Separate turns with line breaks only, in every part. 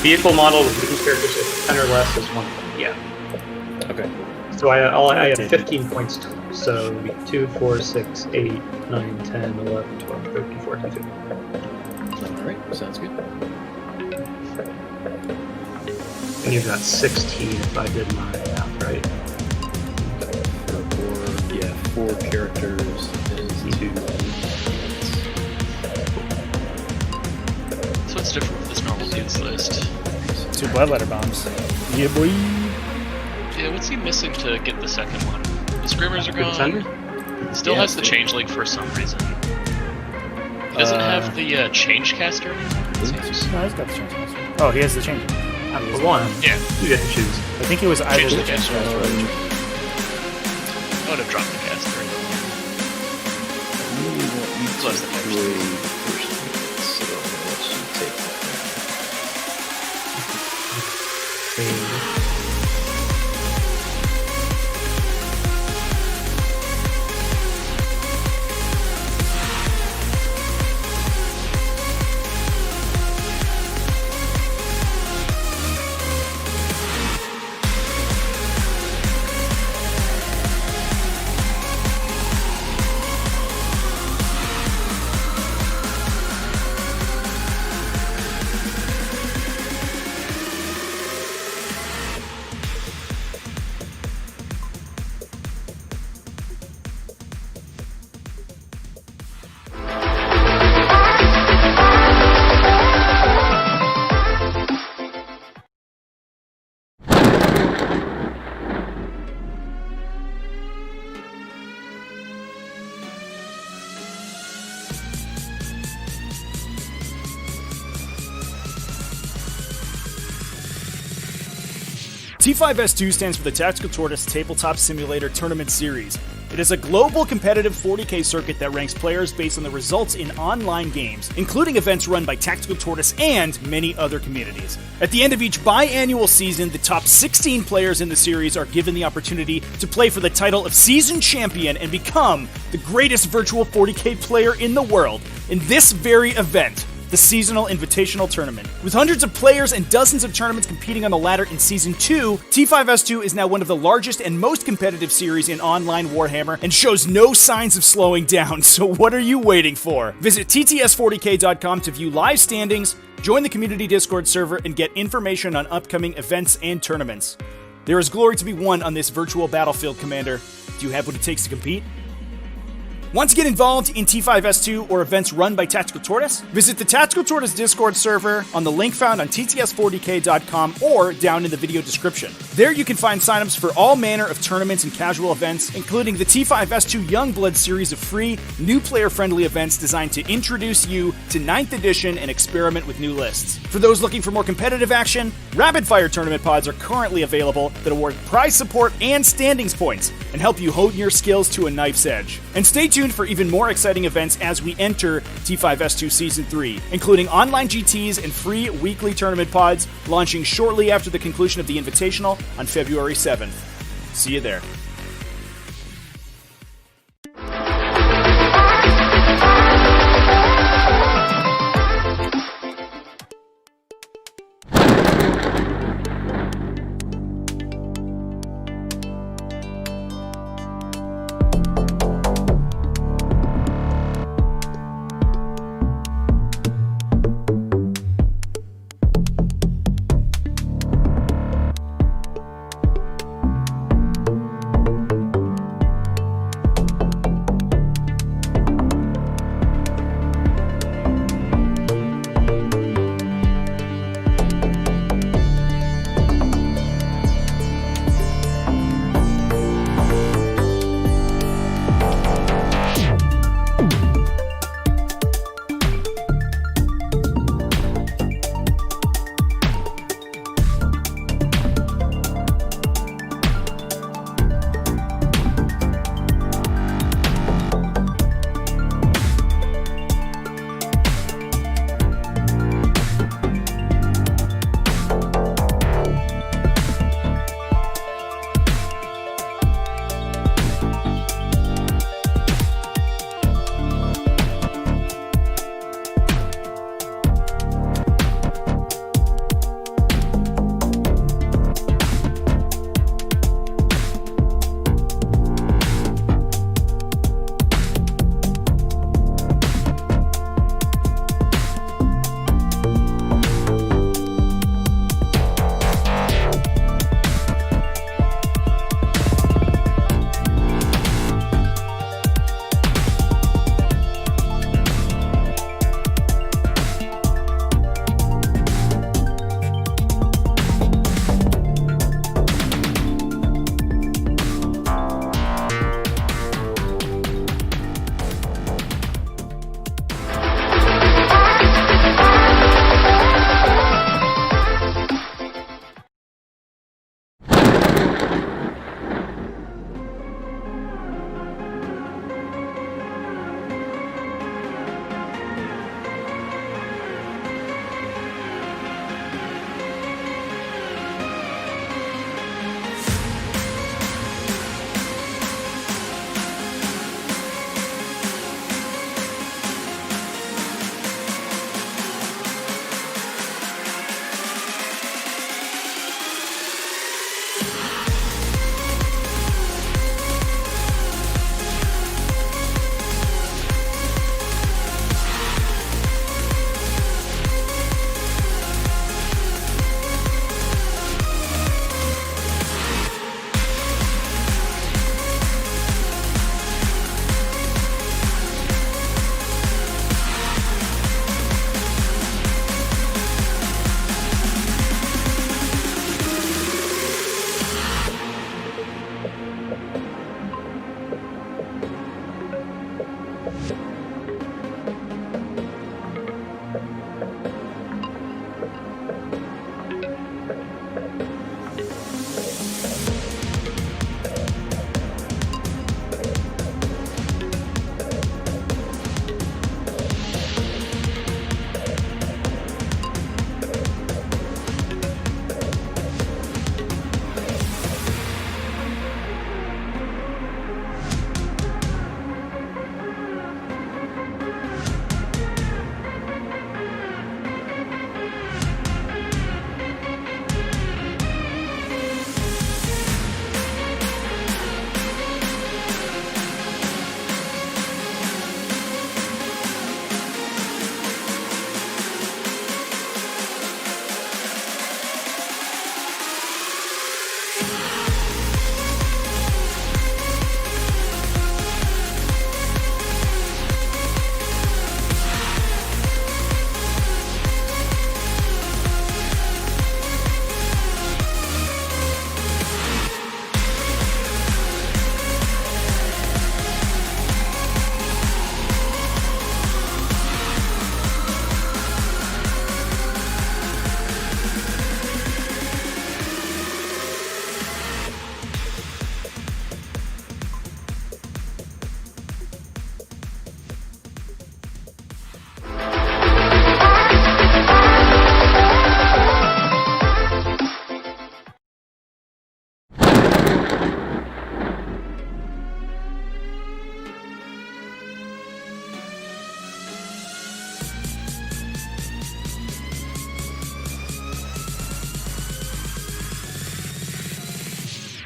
vehicle model with these characters, if 10 or less is 1 point. Yeah.
Okay.
So I have 15 points total. So 2, 4, 6, 8, 9, 10, 11, 12, 13, 14, 15.
Alright, sounds good.
And you've got 16 if I did my math right.
Four characters is 2.
So what's different with this normal dudes list?
2 bloodletter bombs. Yeah, boy.
Yeah, what's he missing to get the second one? The Screamers are gone.
Contender?
Still has the Changeling for some reason. He doesn't have the Changecaster anymore?
No, he's got the change. Oh, he has the change.
For one.
Yeah.
You get to choose.
I think it was either
Change
the
the
change
caster.
or
I would have dropped the caster. Close the caster.
T5S2 stands for the Tactical Tortoise Tabletop Simulator Tournament Series. It is a global competitive 40k circuit that ranks players based on the results in online games, including events run by Tactical Tortoise and many other communities. At the end of each biannual season, the top 16 players in the series are given the opportunity to play for the title of Season Champion and become the greatest virtual 40k player in the world in this very event, the Seasonal Invitational Tournament. With hundreds of players and dozens of tournaments competing on the ladder in Season 2, T5S2 is now one of the largest and most competitive series in online Warhammer and shows no signs of slowing down, so what are you waiting for? Visit tts40k.com to view live standings, join the community Discord server, and get information on upcoming events and tournaments. There is glory to be won on this virtual battlefield, Commander. Do you have what it takes to compete? Want to get involved in T5S2 or events run by Tactical Tortoise? Visit the Tactical Tortoise Discord server on the link found on tts40k.com or down in the video description. There you can find signups for all manner of tournaments and casual events, including the T5S2 Youngblood series of free, new player-friendly events designed to introduce you to 9th edition and experiment with new lists. For those looking for more competitive action, rapid-fire tournament pods are currently available that award prize support and standings points and help you hone your skills to a knife's edge. And stay tuned for even more exciting events as we enter T5S2 Season 3, including online GTs and free weekly tournament pods launching shortly after the conclusion of the Invitational on February 7th. See you there.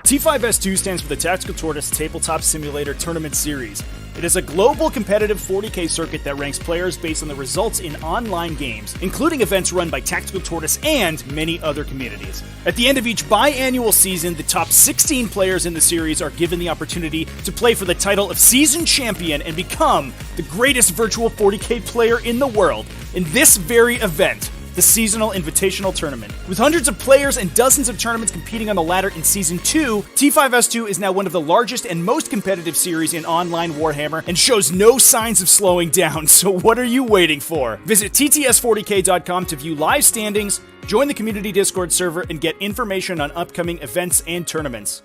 T5S2 stands for the Tactical Tortoise Tabletop Simulator Tournament Series. It is a global competitive 40k circuit that ranks players based on the results in online games, including events run by Tactical Tortoise and many other communities. At the end of each biannual season, the top 16 players in the series are given the opportunity to play for the title of Season Champion and become the greatest virtual 40k player in the world in this very event, the Seasonal Invitational Tournament. With hundreds of players and dozens of tournaments competing on the ladder in Season 2, T5S2 is now one of the largest and most competitive series in online Warhammer and shows no signs of slowing down, so what are you waiting for? Visit tts40k.com to view live standings, join the community Discord server, and get information on upcoming events and tournaments.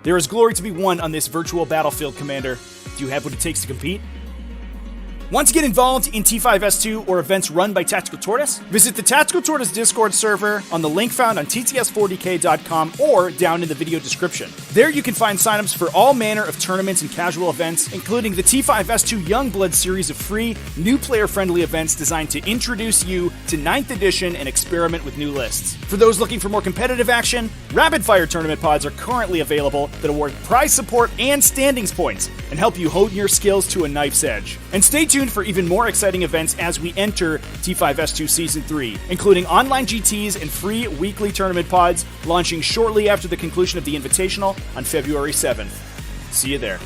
There is glory to be won on this virtual battlefield, Commander. Do you have what it takes to compete? Want to get involved in T5S2 or events run by Tactical Tortoise? Visit the Tactical Tortoise Discord server on the link found on tts40k.com or down in the video description. There you can find signups for all manner of tournaments and casual events, including the T5S2 Youngblood series of free, new player-friendly events designed to introduce you to 9th edition and experiment with new lists. For those looking for more competitive action, rapid-fire tournament pods are currently available that award prize support and standings points and help you hone your skills to a knife's edge. And stay tuned for even more exciting events as we enter T5S2 Season 3, including online GTs and free weekly tournament pods launching shortly after the conclusion of the Invitational on February 7th. See you there.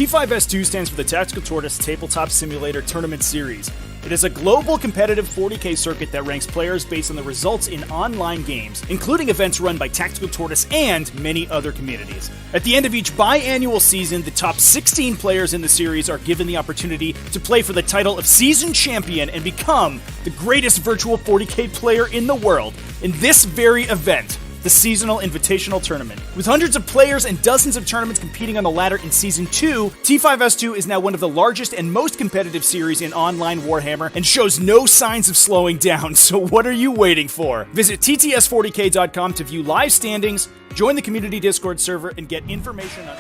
T5S2 stands for the Tactical Tortoise Tabletop Simulator Tournament Series. It is a global competitive 40k circuit that ranks players based on the results in online games, including events run by Tactical Tortoise and many other communities. At the end of each biannual season, the top 16 players in the series are given the opportunity to play for the title of Season Champion and become the greatest virtual 40k player in the world in this very event, the Seasonal Invitational Tournament. With hundreds of players and dozens of tournaments competing on the ladder in Season 2, T5S2 is now one of the largest and most competitive series in online Warhammer and shows no signs of slowing down, so what are you waiting for? Visit tts40k.com to view live standings, join the community Discord server, and get information on...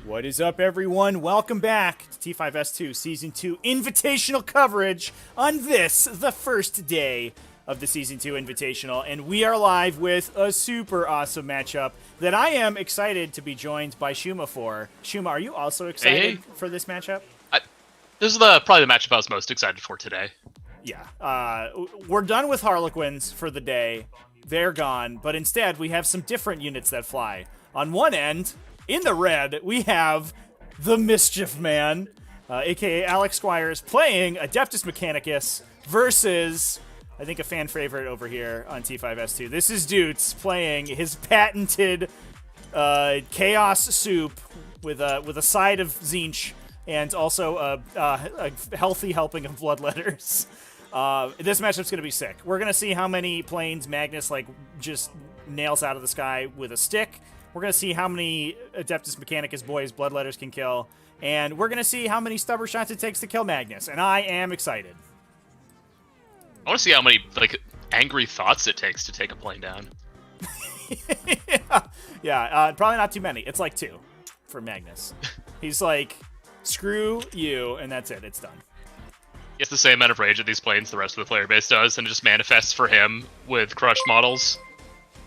What is up, everyone? Welcome back to T5S2 Season 2 Invitational coverage on this, the first day of the Season 2 Invitational, and we are live with a super awesome matchup that I am excited to be joined by Shuma for. Shuma, are you also excited for this matchup?
This is probably the matchup I was most excited for today.
Yeah. We're done with Harlequins for the day. They're gone, but instead we have some different units that fly. On one end... in the red, we have the Mischief Man, a.k.a. Alex Squires, playing Adeptus Mechanicus versus, I think, a fan favorite over here on T5S2. This is Doots playing his patented Chaos Soup with a side of Tzeentch and also a healthy helping of Bloodletters. This matchup's going to be sick. We're going to see how many planes Magnus just nails out of the sky with a stick. We're going to see how many Adeptus Mechanicus boys Bloodletters can kill, and we're going to see how many stubborn shots it takes to kill Magnus, and I am excited.
I want to see how many angry thoughts it takes to take a plane down.
Yeah, probably not too many. It's like 2 for Magnus. He's like, screw you, and that's it. It's done.
He has the same amount of rage at these planes the rest of the player base does, and it just manifests for him with crushed models.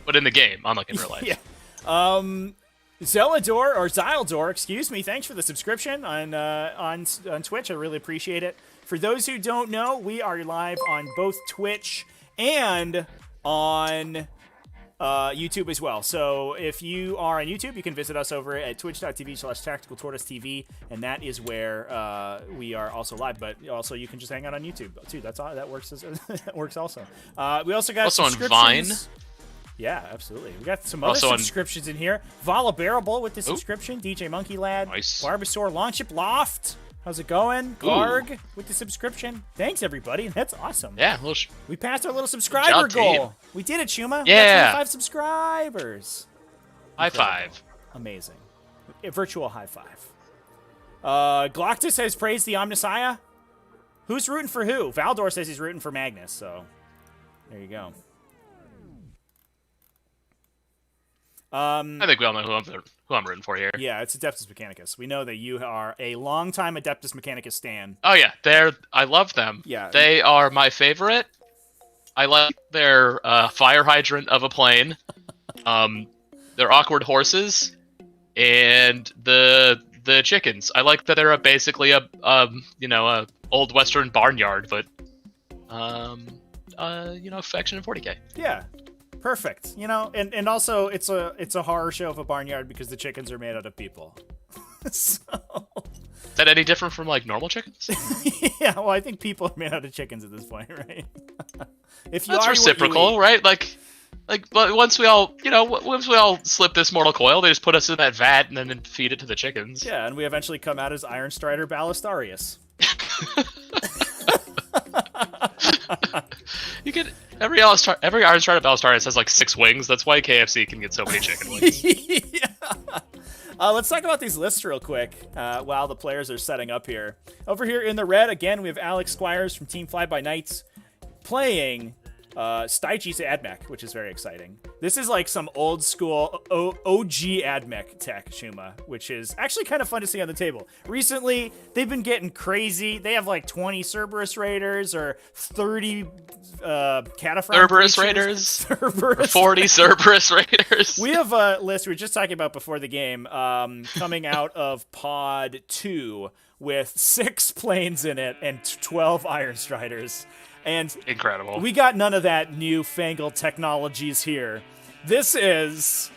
But in the game, unlike in real life.
Yeah. Xyldor, excuse me, thanks for the subscription on Twitch. I really appreciate it. For those who don't know, we are live on both Twitch and on YouTube as well. So if you are on YouTube, you can visit us over at twitch.tv/tacticaltortoisetv, and that is where we are also live. But also, you can just hang out on YouTube too. That's all. That works. That works also. We also got
also on Vine.
Yeah, absolutely. We got some other subscriptions in here. Vala Bearable with the subscription. DJ Monkey Lad.
Nice.
Barbasaur Launchip Loft. How's it going? Garg with the subscription. Thanks, everybody. That's awesome.
Yeah.
We passed our little subscriber goal.
Team.
We did it, Shuma.
Yeah.
We got 25 subscribers.
High five.
Amazing. A virtual high five. Gloctus has praised the Omnissiah. Who's rooting for who? Valdor says he's rooting for Magnus, so there you go.
I think we all know who I'm rooting for here.
Yeah, it's Adeptus Mechanicus. We know that you are a longtime Adeptus Mechanicus stan.
Oh yeah, I love them.
Yeah,
they are my favorite. I like their fire hydrant of a plane, their awkward horses, and the chickens. I like that they're basically a old western barnyard, but faction in 40k.
Yeah. Perfect. And also it's a horror show of a barnyard because the chickens are made out of people. So
is that any different from normal chickens?
Yeah, well, I think people are made out of chickens at this point, right? If you
That's
are
reciprocal, right? Once we all slip this mortal coil, they just put us in that vat and then feed it to the chickens.
Yeah, and we eventually come out as Iron Strider Ballistarius.
You get every Iron Strider Ballistarius has 6 wings. That's why KFC can get so many chicken wings.
Yeah. Let's talk about these lists real quick while the players are setting up here. Over here in the red, again, we have Alex Squires from Team Fly By Nights playing Tzeentch AdMech, which is very exciting. This is some old school OG AdMech tech, Shuma, which is actually kind of fun to see on the table. Recently, they've been getting crazy. They have 20 Cerberus Raiders or 30 Cataphragm
Cerberus Raiders. Or 40 Cerberus Raiders.
We have a list we were just talking about before the game coming out of Pod 2 with 6 planes in it and 12 Iron Striders. And
incredible.
We got none of that newfangled technologies here. This is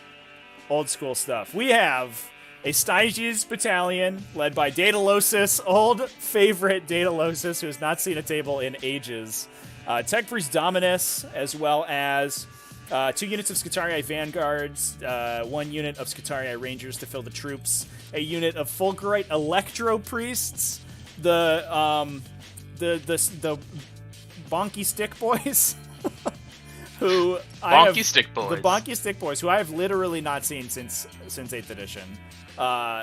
old school stuff. We have a Styges battalion led by Daedalosus, old favorite Daedalosus, who has not seen a table in ages. Tech Priest Dominus, as well as 2 units of Scutarii Vanguards, 1 unit of Scutarii Rangers to fill the troops, a unit of Fulgurite Electro Priests, the Bonky Stick Boys, who
Bonky Stick Boys.
The Bonky Stick Boys, who I have literally not seen since 8th edition.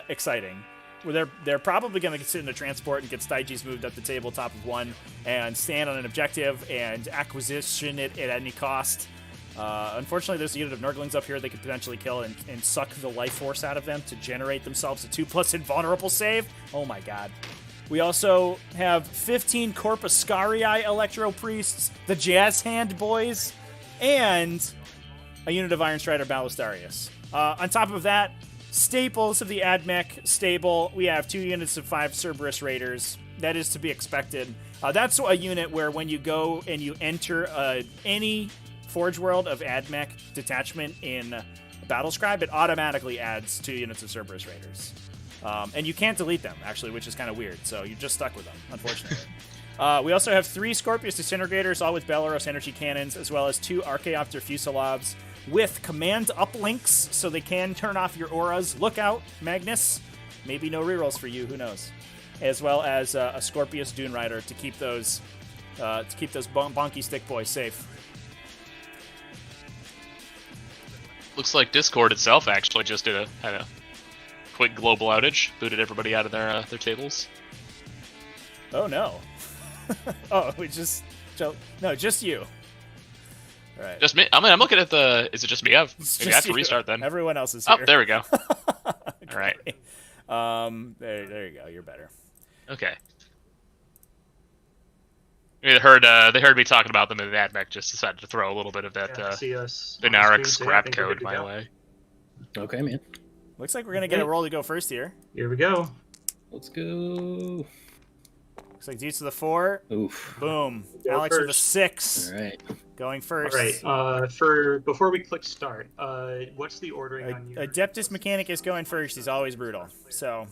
Exciting. Where they're probably going to sit in a transport and get Styges moved up the tabletop of 1 and stand on an objective and acquisition it at any cost. Unfortunately, there's a unit of Nurglings up here they could potentially kill and suck the life force out of them to generate themselves a 2+ invulnerable save. Oh my god. We also have 15 Corpuscarii Electro Priests, the Jazz Hand Boys, and a unit of Iron Strider Ballistarius. On top of that, staples of the AdMech stable, we have 2 units of 5 Cerberus Raiders. That is to be expected. That's a unit where when you go and you enter any Forge World of AdMech detachment in Battlescribe, it automatically adds 2 units of Cerberus Raiders. And you can't delete them, actually, which is kind of weird, so you're just stuck with them, unfortunately. We also have 3 Scorpius Disintegrators, all with Belleros energy cannons, as well as 2 Archaeopter Fusilovs with command uplinks, so they can turn off your auras. Look out, Magnus. Maybe no rerolls for you, who knows. As well as a Scorpius Dune Rider to keep those bonky stick boys safe.
Looks like Discord itself actually just had a quick global outage, booted everybody out of their tables.
Oh no. Just you. All right.
Just me. I'm looking at the. Is it just me? Maybe I have to restart then.
Everyone else is here.
Oh, there we go. All right.
There you go. You're better.
Okay. They heard me talking about them in the AdMech. Just decided to throw a little bit of that Benarek scrap code my way.
Okay, man.
Looks like we're gonna get a roll to go first here.
Here we go.
Let's go.
Looks like Doots to the 4.
Oof.
Boom.
Go
Alex with
first.
the 6.
All right.
Going first.
All right. Before we click start, what's the ordering on your...
Adeptus Mechanicus going first. He's always brutal. So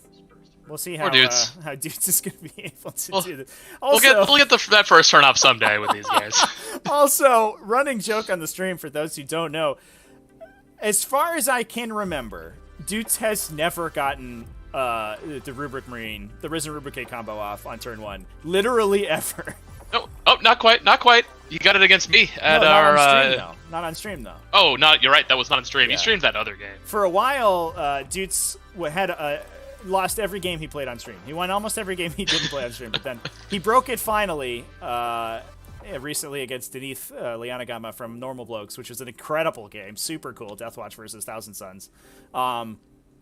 we'll see how
Doots.
How Doots is going to be able to do this.
We'll get that first turn off someday with these guys.
Also, running joke on the stream for those who don't know, as far as I can remember, Doots has never gotten the Risen Rubricate combo off on turn 1. Literally ever.
No, not quite. You got it against me at
not on stream, though. Not on stream, though.
Oh, you're right. That was not on stream.
Yeah.
You streamed that other game.
For a while, Doots had lost every game he played on stream. He won almost every game he didn't play on stream, but then he broke it finally recently against Denith Lianagama from Normal Blokes, which was an incredible game. Super cool. Deathwatch versus Thousand Suns.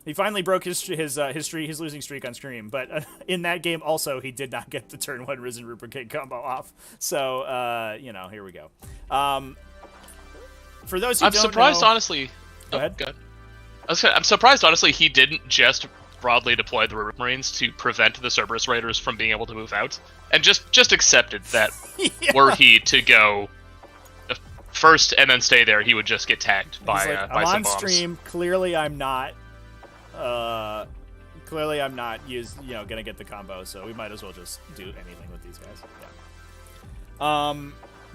He finally broke his losing streak on stream, but in that game also he did not get the turn 1 Risen Rubricate combo off. So here we go. For those who
I'm
don't
surprised,
know,
honestly.
Go ahead.
I'm surprised, honestly, he didn't just broadly deploy the Rubric Marines to prevent the Cerberus Raiders from being able to move out, and just accepted that
Yeah.
were he to go first and then stay there, he would just get tagged by
He's like,
by
I'm
some
on
bombs.
stream. Clearly, I'm not. Gonna get the combo, so we might as well just do anything with these guys. Yeah.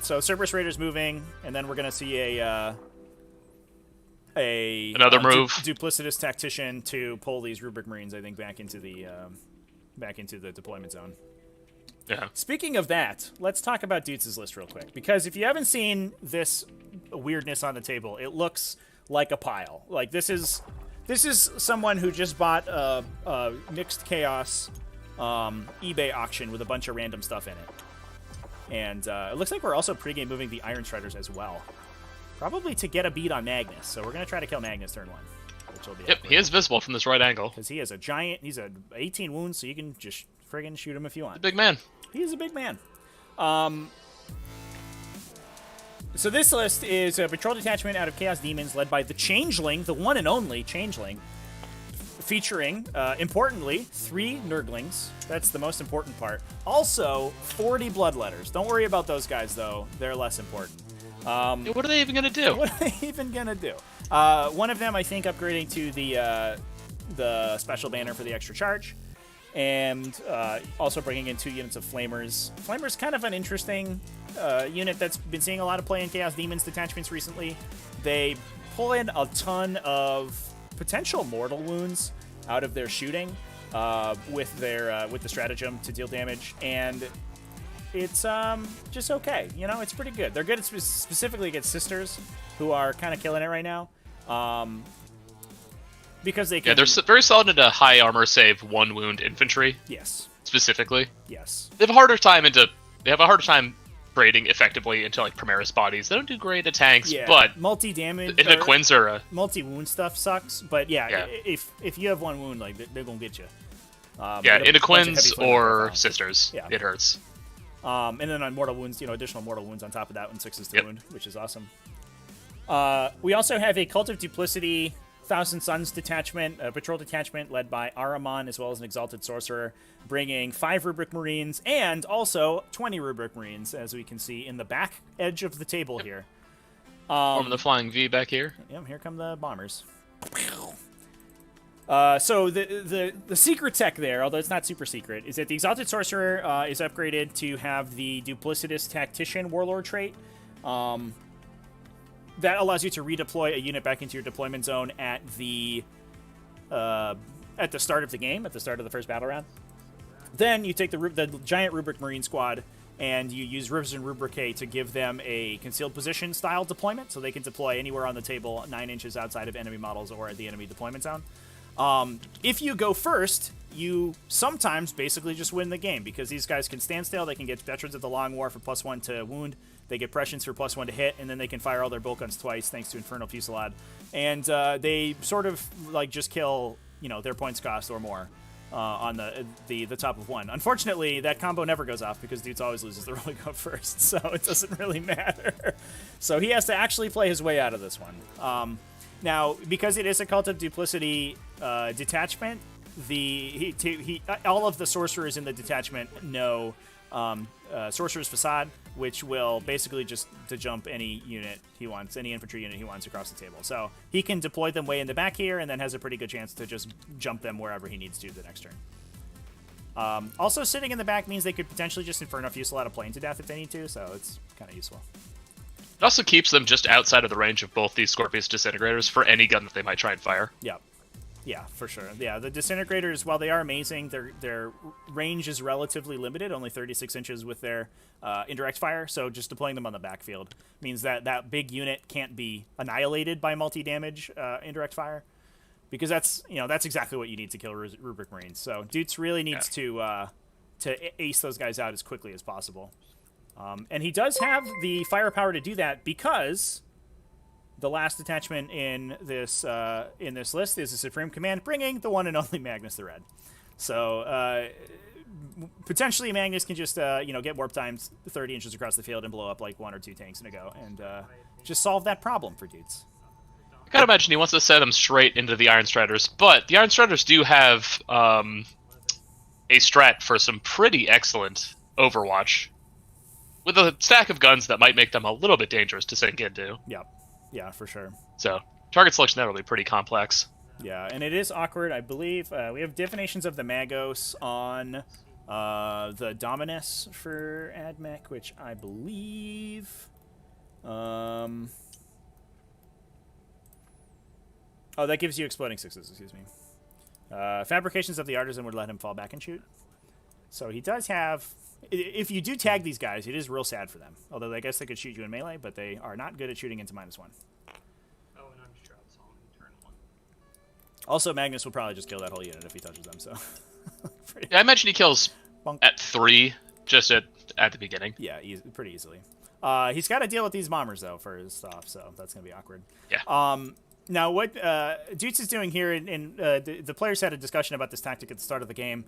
So Cerberus Raiders moving, and then we're gonna see
Another move.
Duplicitous Tactician to pull these Rubric Marines, I think, back into the deployment zone.
Yeah.
Speaking of that, let's talk about Doots' list real quick, because if you haven't seen this weirdness on the table, it looks like a pile. Like this is someone who just bought a Mixed Chaos eBay auction with a bunch of random stuff in it. And it looks like we're also pregame moving the Iron Striders as well. Probably to get a beat on Magnus. So we're going to try to kill Magnus turn 1. Which will be
Yep, he is visible from this right angle.
because he is a giant. He's a 18 wounds, so you can just friggin' shoot him if you want.
Big man.
He is a big man. So this list is a patrol detachment out of Chaos Demons led by the Changeling, the one and only Changeling, featuring, importantly, 3 Nurglings. That's the most important part. Also, 40 Bloodletters. Don't worry about those guys, though. They're less important.
Yeah, what are they even gonna do?
What are they even gonna do? One of them, I think, upgrading to the special banner for the extra charge, and also bringing in 2 units of Flamers. Flamers kind of an interesting unit that's been seeing a lot of play in Chaos Demons detachments recently. They pull in a ton of potential mortal wounds out of their shooting with the stratagem to deal damage, and it's just okay. You know, it's pretty good. They're good specifically against sisters, who are kind of killing it right now. Because they can...
Yeah, they're very solid into high armor save 1 wound infantry.
Yes.
Specifically.
Yes.
They have a harder time braiding effectively into like Primaris bodies. They don't do great at tanks,
Yeah,
but
multi-damage...
into Quins are...
multi-wound stuff sucks, but yeah. If you have 1 wound, like, they're gonna get you.
Yeah, into Quins or sisters,
yeah.
It hurts.
And then on mortal wounds, additional mortal wounds on top of that when 6 is the wound, which is awesome. We also have a Cult of Duplicity, Thousand Suns detachment, a patrol detachment led by Ahriman, as well as an Exalted Sorcerer, bringing 5 Rubric Marines and also 20 Rubric Marines, as we can see in the back edge of the table here.
Forming the Flying V back here.
Yep, here come the bombers. So the secret tech there, although it's not super secret, is that the Exalted Sorcerer is upgraded to have the Duplicitous Tactician Warlord trait. That allows you to redeploy a unit back into your deployment zone at the start of the game, at the start of the first battle round. Then you take the giant Rubric Marine squad and you use Rivers and Rubricae to give them a concealed position style deployment, so they can deploy anywhere on the table 9 inches outside of enemy models or at the enemy deployment zone. If you go first, you sometimes basically just win the game, because these guys can stand still, they can get Veterans of the Long War for +1 to wound, they get Prescience for +1 to hit, and then they can fire all their bolt guns twice thanks to Infernal Fusillade. And they sort of like just kill, their points cost or more on the top of 1. Unfortunately, that combo never goes off because Doots always loses the roll to go first, so it doesn't really matter. So he has to actually play his way out of this one. Now, because it is a Cult of Duplicity detachment, all of the sorcerers in the detachment know Sorcerer's Facade, which will basically just to jump any unit he wants, any infantry unit he wants across the table. So he can deploy them way in the back here, and then has a pretty good chance to just jump them wherever he needs to the next turn. Also, sitting in the back means they could potentially just Inferno Fusillade a plane to death if they need to, so it's kind of useful.
It also keeps them just outside of the range of both these Scorpius Disintegrators for any gun that they might try and fire.
Yep. Yeah, for sure. Yeah, the Disintegrators, while they are amazing, their range is relatively limited, only 36 inches with their indirect fire, so just deploying them on the backfield means that big unit can't be annihilated by multi-damage indirect fire, because that's exactly what you need to kill Rubric Marines. So Doots really needs to ace those guys out as quickly as possible. And he does have the firepower to do that, because the last detachment in this list is the Supreme Command, bringing the one and only Magnus the Red. So potentially Magnus can just get warp times 30 inches across the field and blow up like 1 or 2 tanks in a go, and just solve that problem for Doots.
I gotta imagine he wants to set them straight into the Iron Striders, but the Iron Striders do have a strat for some pretty excellent Overwatch, with a stack of guns that might make them a little bit dangerous to sink into.
Yep. Yeah, for sure.
So, target selection there will be pretty complex.
Yeah, and it is awkward, I believe. We have Divinations of the Magos on the Dominus for AdMech, which I believe... Oh, that gives you Exploding Sixes, excuse me. Fabrications of the Artisan would let him fall back and shoot. So he does have... If you do tag these guys, it is real sad for them. Although I guess they could shoot you in melee, but they are not good at shooting into -1.
Oh, and I'm Shroud Song turn 1.
Also, Magnus will probably just kill that whole unit if he touches them, so...
Yeah, I imagine he kills
Bonk.
at 3, just at the beginning.
Yeah, pretty easily. He's got to deal with these bombers, though, for his stuff, so that's going to be awkward.
Yeah.
Now, what Doots is doing here, and the players had a discussion about this tactic at the start of the game,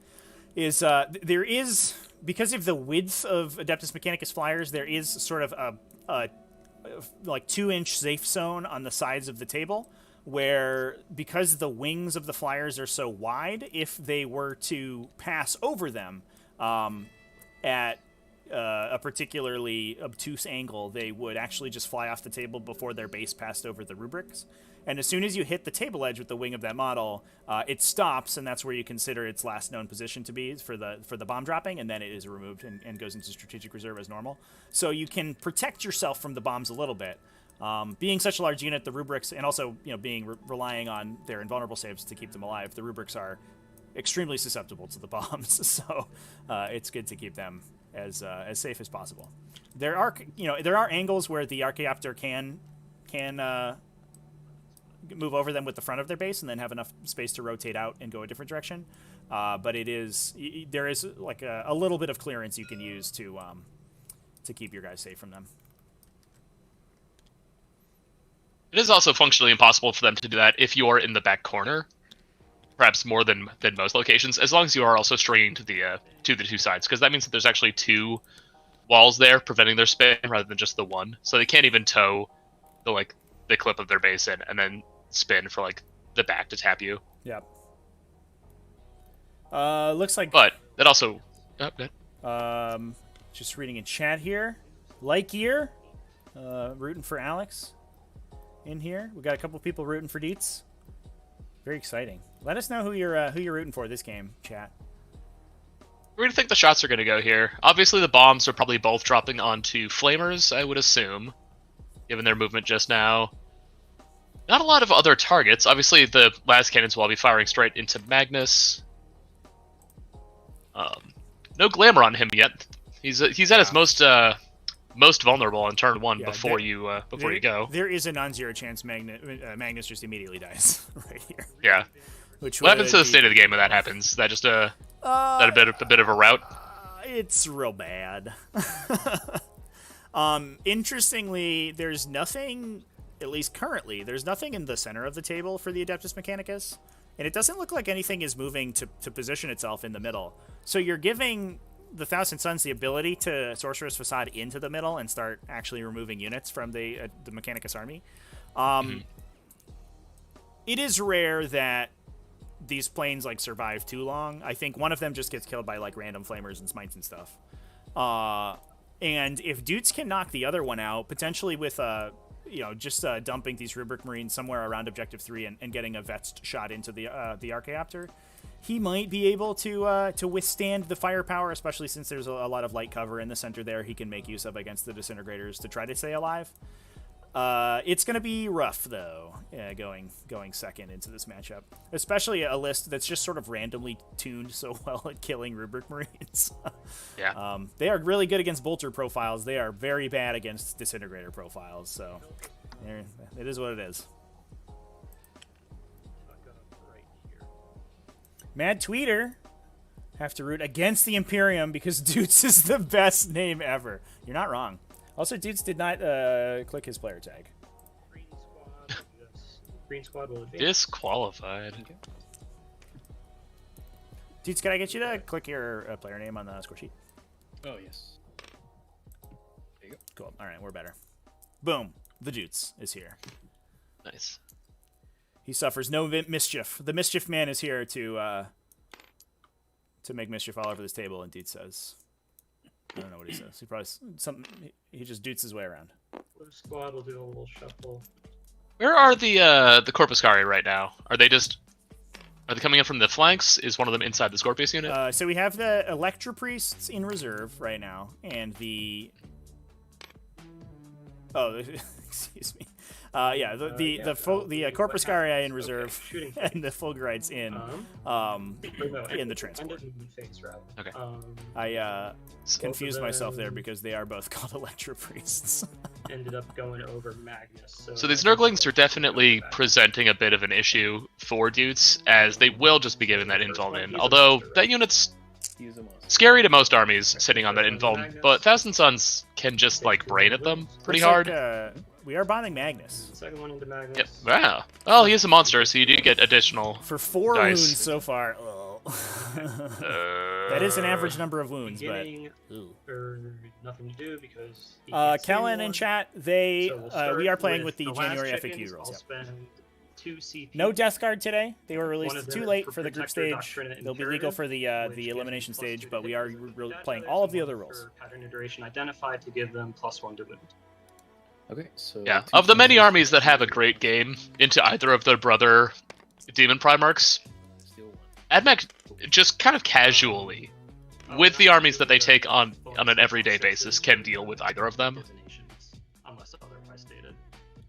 is there is, because of the width of Adeptus Mechanicus flyers, there is sort of a like 2-inch safe zone on the sides of the table, where, because the wings of the flyers are so wide, if they were to pass over them at a particularly obtuse angle, they would actually just fly off the table before their base passed over the rubrics. And as soon as you hit the table edge with the wing of that model, it stops, and that's where you consider its last known position to be for the bomb dropping, and then it is removed and goes into strategic reserve as normal. So you can protect yourself from the bombs a little bit. Being such a large unit, the rubrics, and also being relying on their invulnerable saves to keep them alive, the rubrics are extremely susceptible to the bombs. So it's good to keep them as safe as possible. There are angles where the Archaeopter can move over them with the front of their base and then have enough space to rotate out and go a different direction. But there is like a little bit of clearance you can use to keep your guys safe from them.
It is also functionally impossible for them to do that if you are in the back corner, perhaps more than most locations, as long as you are also stringing to the two sides, because that means that there's actually two walls there preventing their spin rather than just the one. So they can't even tow the clip of their base in and then spin for the back to tap you.
Yep. Looks like.
But that also. Oh, good.
Just reading in chat here. Like gear, rooting for Alex. In here, we got a couple people rooting for Doots. Very exciting. Let us know who you're rooting for this game, chat.
Where do you think the shots are going to go here? Obviously, the bombs are probably both dropping onto flamers, I would assume, given their movement just now. Not a lot of other targets. Obviously, the last cannons will all be firing straight into Magnus. No glamour on him yet. He's at his most vulnerable on turn one before you go.
There is a non-zero chance Magnus just immediately dies right here.
Yeah. What happens to the state of the game when that happens? Is that just a bit of a rout?
It's real bad. Interestingly, there's nothing, at least currently, there's nothing in the center of the table for the Adeptus Mechanicus, and it doesn't look like anything is moving to position itself in the middle. So you're giving the Thousand Suns the ability to Sorcerer's Facade into the middle and start actually removing units from the Mechanicus army. It is rare that these planes survive too long. I think one of them just gets killed by random flamers and smites and stuff. And if Doots can knock the other one out, potentially with just dumping these Rubric Marines somewhere around Objective 3 and getting a Vetst shot into the Archaeopter, he might be able to withstand the firepower, especially since there's a lot of light cover in the center there he can make use of against the Disintegrators to try to stay alive. It's going to be rough, though, going second into this matchup, especially a list that's just sort of randomly tuned so well at killing Rubric Marines.
Yeah.
They are really good against Bolter profiles. They are very bad against Disintegrator profiles, so it is what it is. Mad Tweeter have to root against the Imperium because Doots is the best name ever. You're not wrong. Also, Doots did not click his player tag.
Green squad will advance.
Disqualified.
Okay. Doots, can I get you to click your player name on the score sheet?
Oh, yes. There you go.
Cool. All right, we're better. Boom. The Doots is here.
Nice.
He suffers no mischief. The mischief man is here to make mischief all over this table, and Doots says, I don't know what he says. He probably he just Doots his way around.
Blue squad will do a little shuffle.
Where are the Corpuscari right now? Are they coming in from the flanks? Is one of them inside the Scorpius unit?
So we have the Electro Priests in reserve right now, and the excuse me. The Corpuscarii in reserve, and the Fulgurites in the transport.
Okay.
I confused myself there because they are both called Electro Priests.
Ended up going over Magnus.
So these Nurglings are definitely presenting a bit of an issue for Doots, as they will just be given that invuln in. Although that unit's scary to most armies sitting on that invuln, but Thousand Suns can just brain at them pretty hard.
We are bonding Magnus.
Second one into Magnus.
Yep. Wow. Well, he is a monster, so you do get additional
for 4
dice.
wounds so far. That is an average number of wounds, but
nothing to do because
Kellen in chat, we are playing with the January FAQ rules.
I'll spend 2 CP.
No Death Guard today. They were
One
released
of them
too
is
late
for
for the group
Protector,
stage.
Doctrine, and
They'll be legal for the
Imperative, which gives
elimination
them
stage,
+2
but
to
we
hit
are
because of that.
playing
There's
all of the
one
other rules.
for pattern and duration identified to give them +1 to wound.
Okay, so
Yeah,
two
of the many
changes.
armies that have a great game into either of their brother Demon Primarchs,
Steal one.
AdMech just kind of casually, with the armies that they take on an everyday basis, can deal with either of them,
Unless otherwise stated.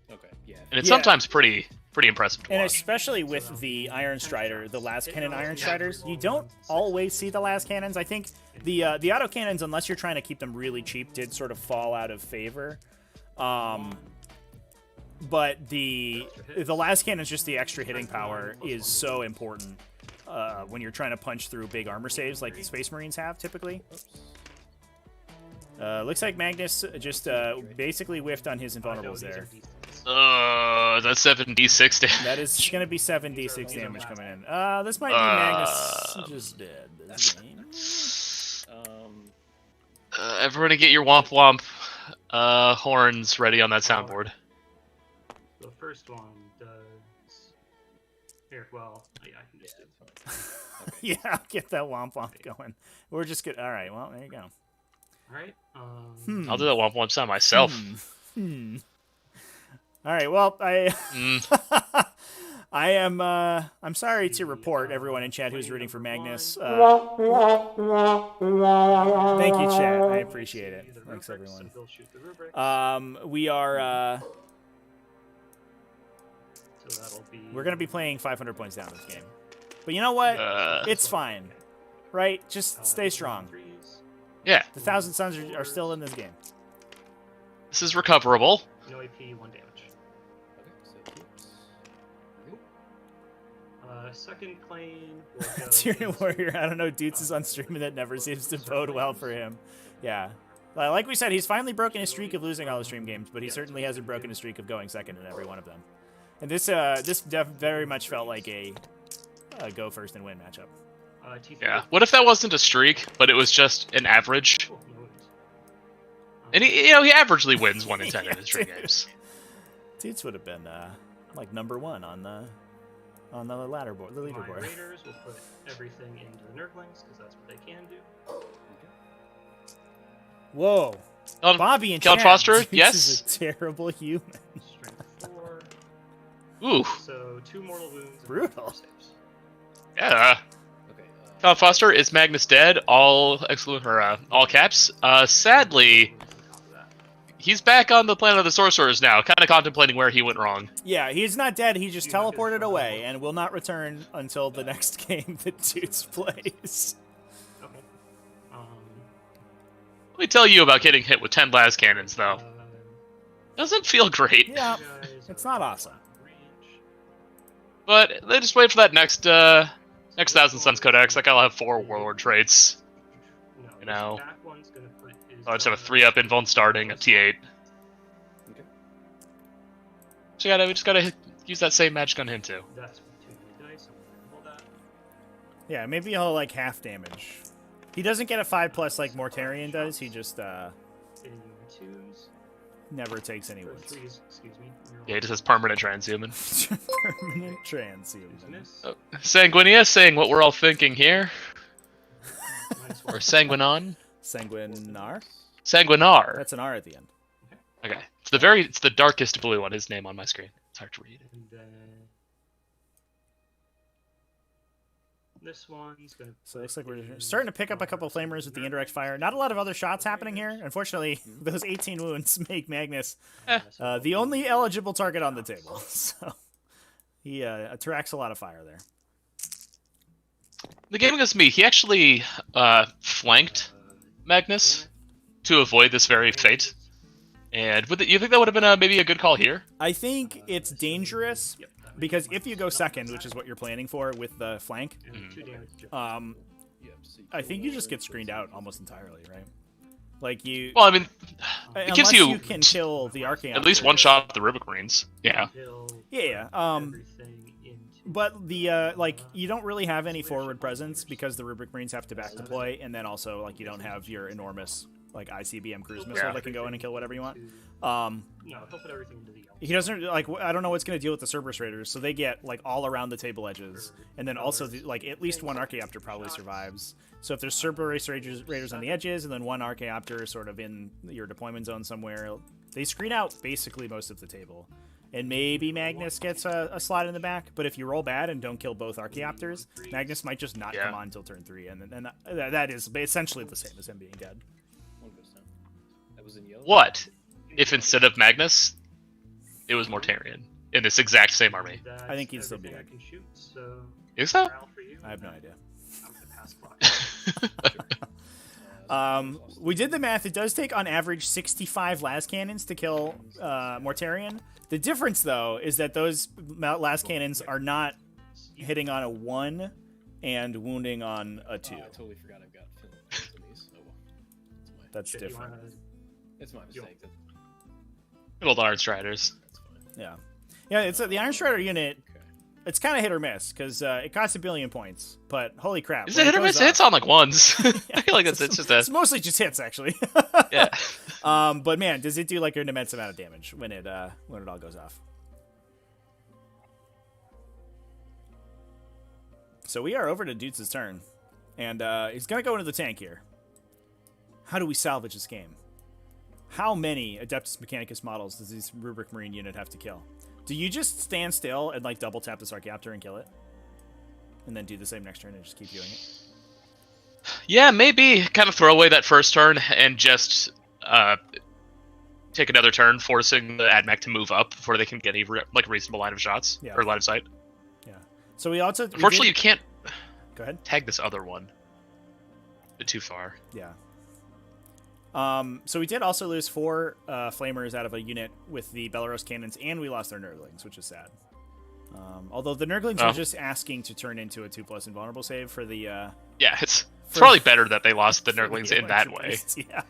Okay, yeah.
and it's
Yeah.
sometimes pretty impressive to
And
watch.
especially with the Iron Strider, the last cannon Iron Striders, you don't always see the last cannons. I think the auto cannons, unless you're trying to keep them really cheap, did sort of fall out of favor. But the last cannon's just the extra hitting power is so important when you're trying to punch through big armor saves like the Space Marines have typically. Looks like Magnus just basically whiffed on his invulnerables there.
That's 7d6 damage.
That is going to be 7d6 damage coming in. This might be Magnus just dead this game.
Everybody get your womp womp horns ready on that soundboard.
The first one does. Here, well, yeah, I can just do it.
Yeah, get that womp womp going. We're just good. All right, well, there you go.
Alright,
I'll do that womp womp sound myself.
All right, well,
Mm.
I am. I'm sorry to report everyone in chat who's rooting for Magnus. Thank you, chat. I appreciate it. Thanks, everyone. We are.
So that'll be.
We're gonna be playing 500 points down this game, but you know what? It's fine, right? Just stay strong.
Yeah,
The Thousand Suns are still in this game.
this is recoverable.
No AP, 1 damage.
Okay, so Doots.
Second plane. will go
Tyrion
into-
Warrior, I don't know. Doots is on stream and that never seems to bode well for him. Yeah. Like we said, he's finally broken his streak of losing all the stream games, but he certainly hasn't broken his streak of going second in every one of them. And this very much felt like a go first and win matchup.
T5S2.
Yeah. What if that wasn't a streak, but it was just an average?
Oh, no worries.
And he averagely wins 1 in 10 in his stream games.
Doots would have been like number 1 on the ladder board, the
My
leaderboard.
Raiders will put everything into the Nerdlings because that's what they can do.
Whoa. Bobby and
Count
chat,
Foster,
Doots
yes?
is a terrible human.
Strength 4.
Ooh,
So 2 mortal wounds. And
Brutal.
4 saves.
yeah.
Okay,
Count Foster, is Magnus dead? All all caps. Sadly, he's back on the planet of the sorcerers now, kind of contemplating where he went wrong.
Yeah, he's not dead. He just teleported away and will not return until the next game that Doots plays.
Okay.
Let me tell you about getting hit with 10 las cannons, though.
Uh,
Doesn't feel great.
Yeah,
guys
it's
are
not awesome.
range.
But they just wait for that next Thousand Suns Codex. Like I'll have 4 Warlord traits.
No,
You know.
this back one's gonna put his,
I'll just have a 3-up invuln starting, a T8.
okay.
So we just gotta use that same magic on him too.
That's with 2 many dice. I'm gonna hold that.
Yeah, maybe he'll like half damage. He doesn't get a 5+ like Mortarion does. He just
Hitting you in 2s.
never takes any
Or
wounds.
3s, excuse me.
Yeah, he just has permanent transhuman.
Permanent transhuman.
Miss.
Oh, Sanguinia saying what we're all thinking here.
-1.
Or Sanguinon?
Sanguinar?
Sanguinar.
That's an R at the end.
Okay. It's the darkest blue on his name on my screen. It's hard to read.
And then this one's gonna.
So it looks like we're starting to pick up a couple flamers with the indirect fire. Not a lot of other shots happening here. Unfortunately, those 18 wounds make Magnus the only eligible target on the table. So he attracts a lot of fire there.
The game against me, he actually flanked Magnus to avoid this very fate. And you think that would have been maybe a good call here?
I think it's dangerous because if you go second, which is what you're planning for with the flank,
And 2 damage.
I think you just get screened out almost entirely, right? Like you.
Well, I mean, it gives
unless
you
can kill the Archaeon.
at least one shot at the Rubik Marines. Yeah.
Yeah.
Everything into.
But the like you don't really have any forward presence because the Rubric Marines have to back deploy, and then also like you don't have your enormous like ICBM cruise
He'll
missile
put
that can go in and kill whatever you want.
everything No, he'll put everything into the yellow.
He doesn't like. I don't know what's going to deal with the Cerberus Raiders, so they get like all around the table edges, and then also like at least one Archaeopter probably survives. So if there's Cerberus Raiders on the edges, and then one Archaeopter sort of in your deployment zone somewhere, they screen out basically most of the table. And maybe Magnus gets a slot in the back, but if you roll bad and don't kill both Archaeopters, Magnus might just not come on until turn 3, and that is essentially the same as him being dead.
That was in yellow.
What if instead of Magnus, it was Mortarion in this exact same army?
I think he'd still be
I
dead.
can shoot, so
Is so?
morale for you.
I have no idea.
I'm gonna pass block.
We did the math. It does take on average 65 las cannons to kill Mortarion. The difference, though, is that those las cannons are not hitting on a 1 and wounding on a 2.
I totally forgot I've got Finland in these. Oh, well.
That's
Shit, you
different.
wanna-
It's my mistake.
Good old Iron Striders.
That's fine.
Yeah. Yeah, it's the Iron Strider unit.
Okay.
It's kind of hit or miss because it costs 1 billion points. But holy crap.
Is
when
it hit or
goes
miss?
up-
It's on like ones. I feel like it's just a
It's mostly just hits, actually.
yeah.
But man, does it do like an immense amount of damage when it all goes off? So we are over to Doots' turn, and he's gonna go into the tank here. How do we salvage this game? How many Adeptus Mechanicus models does this Rubric Marine unit have to kill? Do you just stand still and like double tap this Archaeopter and kill it, and then do the same next turn and just keep doing it?
Yeah, maybe kind of throw away that first turn and just take another turn, forcing the AdMech to move up before they can get a reasonable line of shots or line of sight.
Yeah. So we also
Unfortunately, you can't
go ahead.
tag this other one. A bit too far.
Yeah. So we did also lose 4 flamers out of a unit with the Belarus cannons, and we lost our Nurglings, which is sad. Although the Nurglings are just asking to turn into a 2+ invulnerable save for the.
Yeah, it's probably better that they lost the Nurglings in that way.
Beast. Yeah.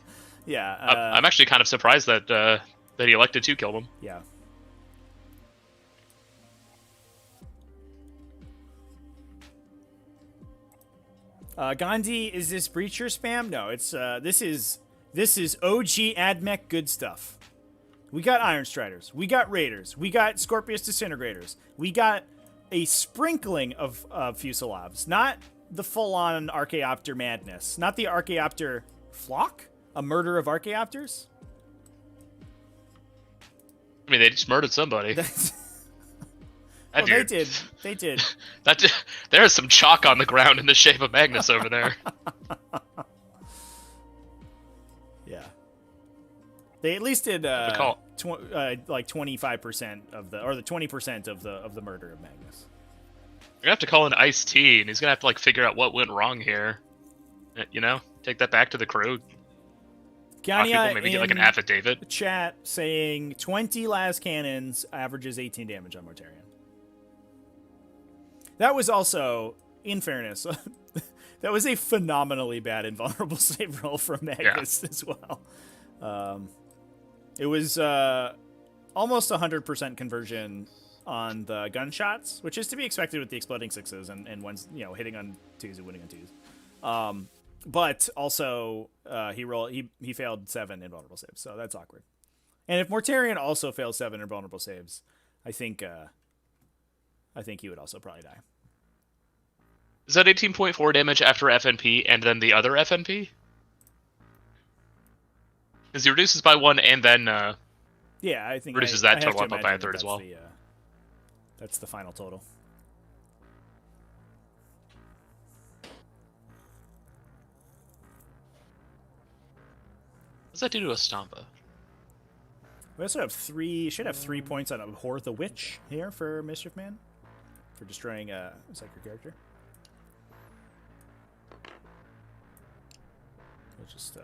Yeah.
I'm actually kind of surprised that that he elected to kill them.
Yeah. Gandhi, is this Breacher spam? No, it's this is OG AdMech good stuff. We got Iron Striders, we got Raiders, we got Scorpius Disintegrators, we got a sprinkling of Fusilavs, not the full-on Archaeopter madness, not the Archaeopter flock, a murder of Archaeopters.
I mean, they just murdered somebody.
Well, they did. They did.
There is some chalk on the ground in the shape of Magnus over there.
Yeah. They at least did like 25% of the, or the 20% of the murder of Magnus.
You're gonna have to call in Ice-T, and he's gonna have to like figure out what went wrong here. You know, take that back to the crew.
Gania
Maybe get like an affidavit.
Chat saying 20 las cannons averages 18 damage on Mortarion. That was also, in fairness, that was a phenomenally bad invulnerable save roll from Magnus as well. It was almost 100% conversion on the gunshots, which is to be expected with the exploding 6s and ones, you know, hitting on 2s and winning on 2s. But also, he failed 7 invulnerable saves, so that's awkward. And if Mortarion also fails 7 invulnerable saves, I think he would also probably die.
Is that 18.4 damage after FNP and then the other FNP? Because he reduces by 1 and then
yeah, I think
reduces
I
that
have
total
to
up by a
imagine
third as well.
That's the final total.
What's that do to a Stompa?
We also have 3. Should have 3 points on Hor the Witch here for Mischief Man, for destroying a sacred character. We'll just do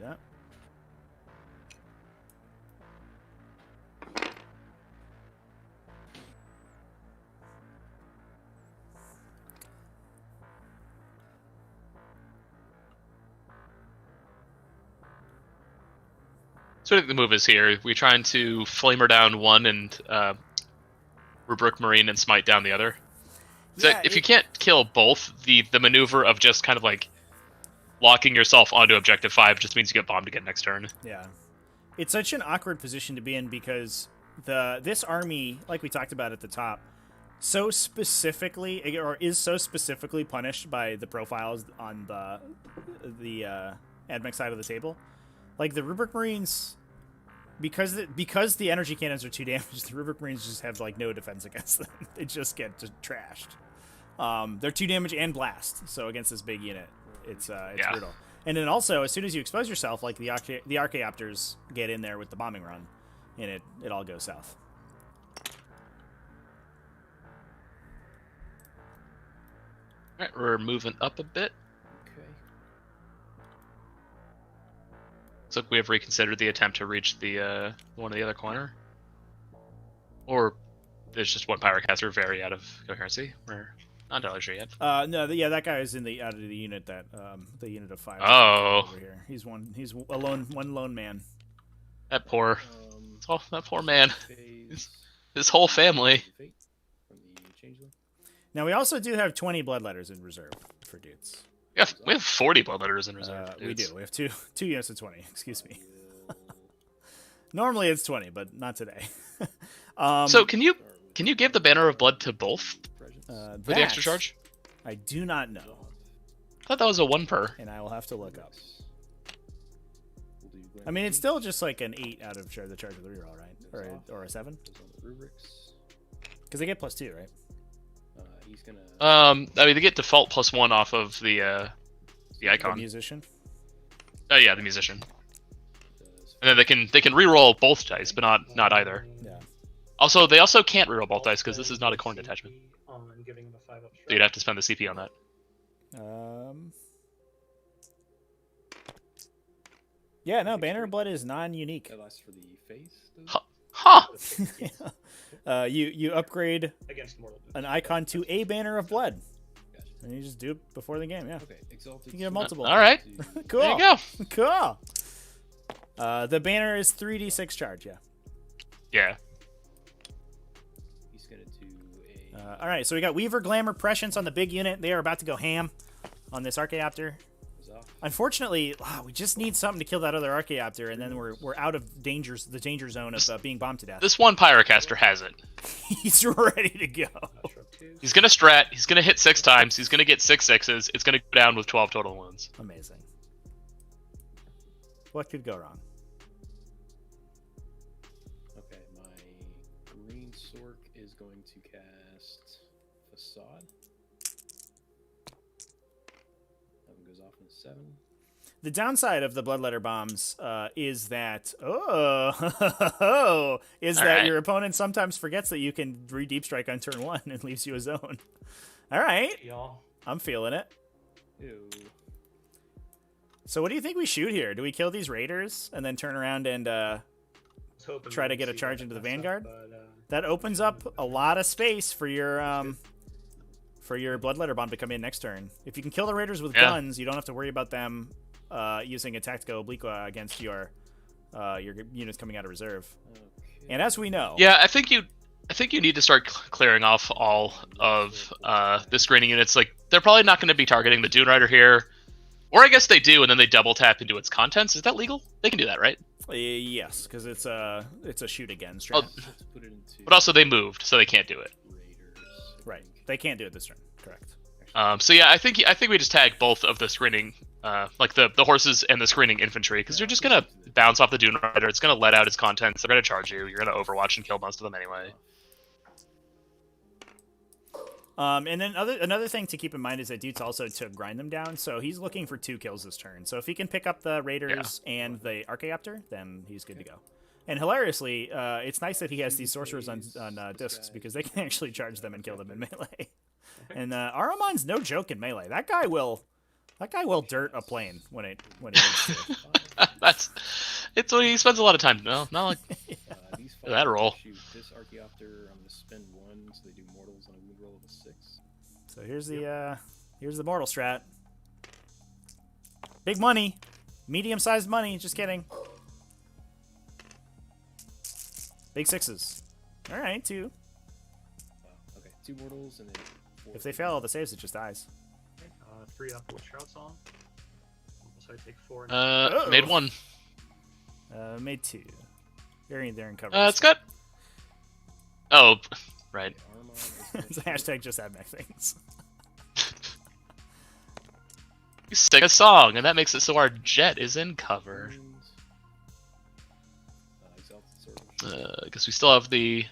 that.
So I think the move is here. We're trying to Flamer down one and Rubric Marine and Smite down the other. So if you can't kill both, the maneuver of just kind of like locking yourself onto objective 5 just means you get bombed again next turn.
Yeah. It's such an awkward position to be in because this army, like we talked about at the top, is so specifically punished by the profiles on the Admech side of the table. Like the Rubric Marines, because the energy cannons are 2 damage, the Rubric Marines just have like no defense against them. They just get trashed. They're 2 damage and blast, so against this big unit, it's brutal. And then also, as soon as you expose yourself, like the Archaeopters get in there with the bombing run, and it all goes south.
All right, we're moving up a bit.
Okay.
Looks like we have reconsidered the attempt to reach the one in the other corner. Or there's just one Pyrocaster very out of coherency. We're not entirely sure yet.
No, that guy is out of the unit the unit of 5.
Oh.
Over here. He's one lone man.
That poor man.
Phase
His whole family.
Fate from the Changeling.
Now we also do have 20 bloodletters in reserve for Doots.
We have 40 bloodletters in reserve.
We
dudes.
do. We have two units of 20. Excuse me. Normally it's 20, but not today.
So can you give the Banner of Blood to both for the extra charge?
I do not know,
I thought that was a 1 per.
and I will have to look up.
We'll do Grand
I mean, it's
Prix.
still just like an 8 out of the charge of the reroll, right? Or a 7?
Goes on the rubrics.
Because they get +2, right?
He's gonna.
I mean, they get default +1 off of the
The
icon.
musician.
Oh yeah, the musician.
Does
And then they can reroll both dice, but not either.
Yeah.
Also, they also can't reroll both dice because this is not a corn detachment.
On giving him a 5 up
So you'd have to spend the CP on that.
Yeah, no, Banner of Blood is non-unique.
that lasts for the phase?
Huh.
You upgrade
against mortal.
an icon to a Banner of Blood,
Gotcha.
and you just do it before the game. Yeah.
Okay, Exalted.
You get multiple.
All right.
Cool.
There you go.
Cool. The banner is 3d6 charge. Yeah.
Yeah.
He's gonna do a.
All right. So we got Weaver, Glamour, Prescience on the big unit. They are about to go ham on this Archaeopter.
Goes off.
Unfortunately, we just need something to kill that other Archaeopter, and then we're out of the danger zone of being bombed to death.
This one Pyrocaster has it.
He's ready to go.
He's gonna strat. He's gonna hit 6 times. He's gonna get 6 6s. It's gonna go down with 12 total wounds.
Amazing. What could go wrong?
Okay, my green Sork is going to cast Facade. That one goes off in 7.
The downside of the Bloodletter bombs is that
right.
your opponent sometimes forgets that you can re-deep strike on turn 1 and leaves you a zone. All right,
Y'all.
I'm feeling it.
Ew.
So what do you think we shoot here? Do we kill these raiders and then turn around and try to get a charge into the Vanguard? That opens up a lot of space for your Bloodletter bomb to come in next turn. If you can kill the raiders with guns, you don't have to worry about them using a tactical oblique against your units coming out of reserve.
Okay.
And as we know,
Yeah, I think you need to start clearing off all of the screening units. Like they're probably not going to be targeting the Dune Rider here, or I guess they do, and then they double tap into its contents. Is that legal? They can do that, right?
yes, because it's a shoot again strat.
Oh,
Let's put it into
but also they moved, so they can't do it.
Raiders. I
Right,
think.
they can't do it this turn. Correct.
So yeah, I think we just tag both of the screening, like the horses and the screening infantry, because you're just gonna bounce off the Dune Rider. It's gonna let out its contents. They're gonna charge you. You're gonna Overwatch and kill most of them anyway.
And then another thing to keep in mind is that Doots also took grind them down, so he's looking for 2 kills this turn. So if he can pick up the raiders and the Archaeopter, then he's good to go. And hilariously, it's nice that he has these sorcerers on discs because they can actually charge them and kill them in melee. And Aramon's no joke in melee. That guy will dirt a plane when it needs to.
It's what he spends a lot of time. No, not like
These
that
five
roll.
Shoot this Archaeopter. I'm gonna spend 1, so they do mortals on a wound roll of a 6.
So here's the mortal strat. Big money, medium-sized money. Just kidding. Big 6s. All right, 2.
Okay, 2 mortals and then 4.
If they fail all the saves, it just dies.
3 up with Shroud Song. so I take 4.
Made 1.
Made 2. They're in cover.
It's got. Oh, right.
It's a hashtag just add mech things.
You sing a song, and that makes it so our jet is in cover. I guess we still have the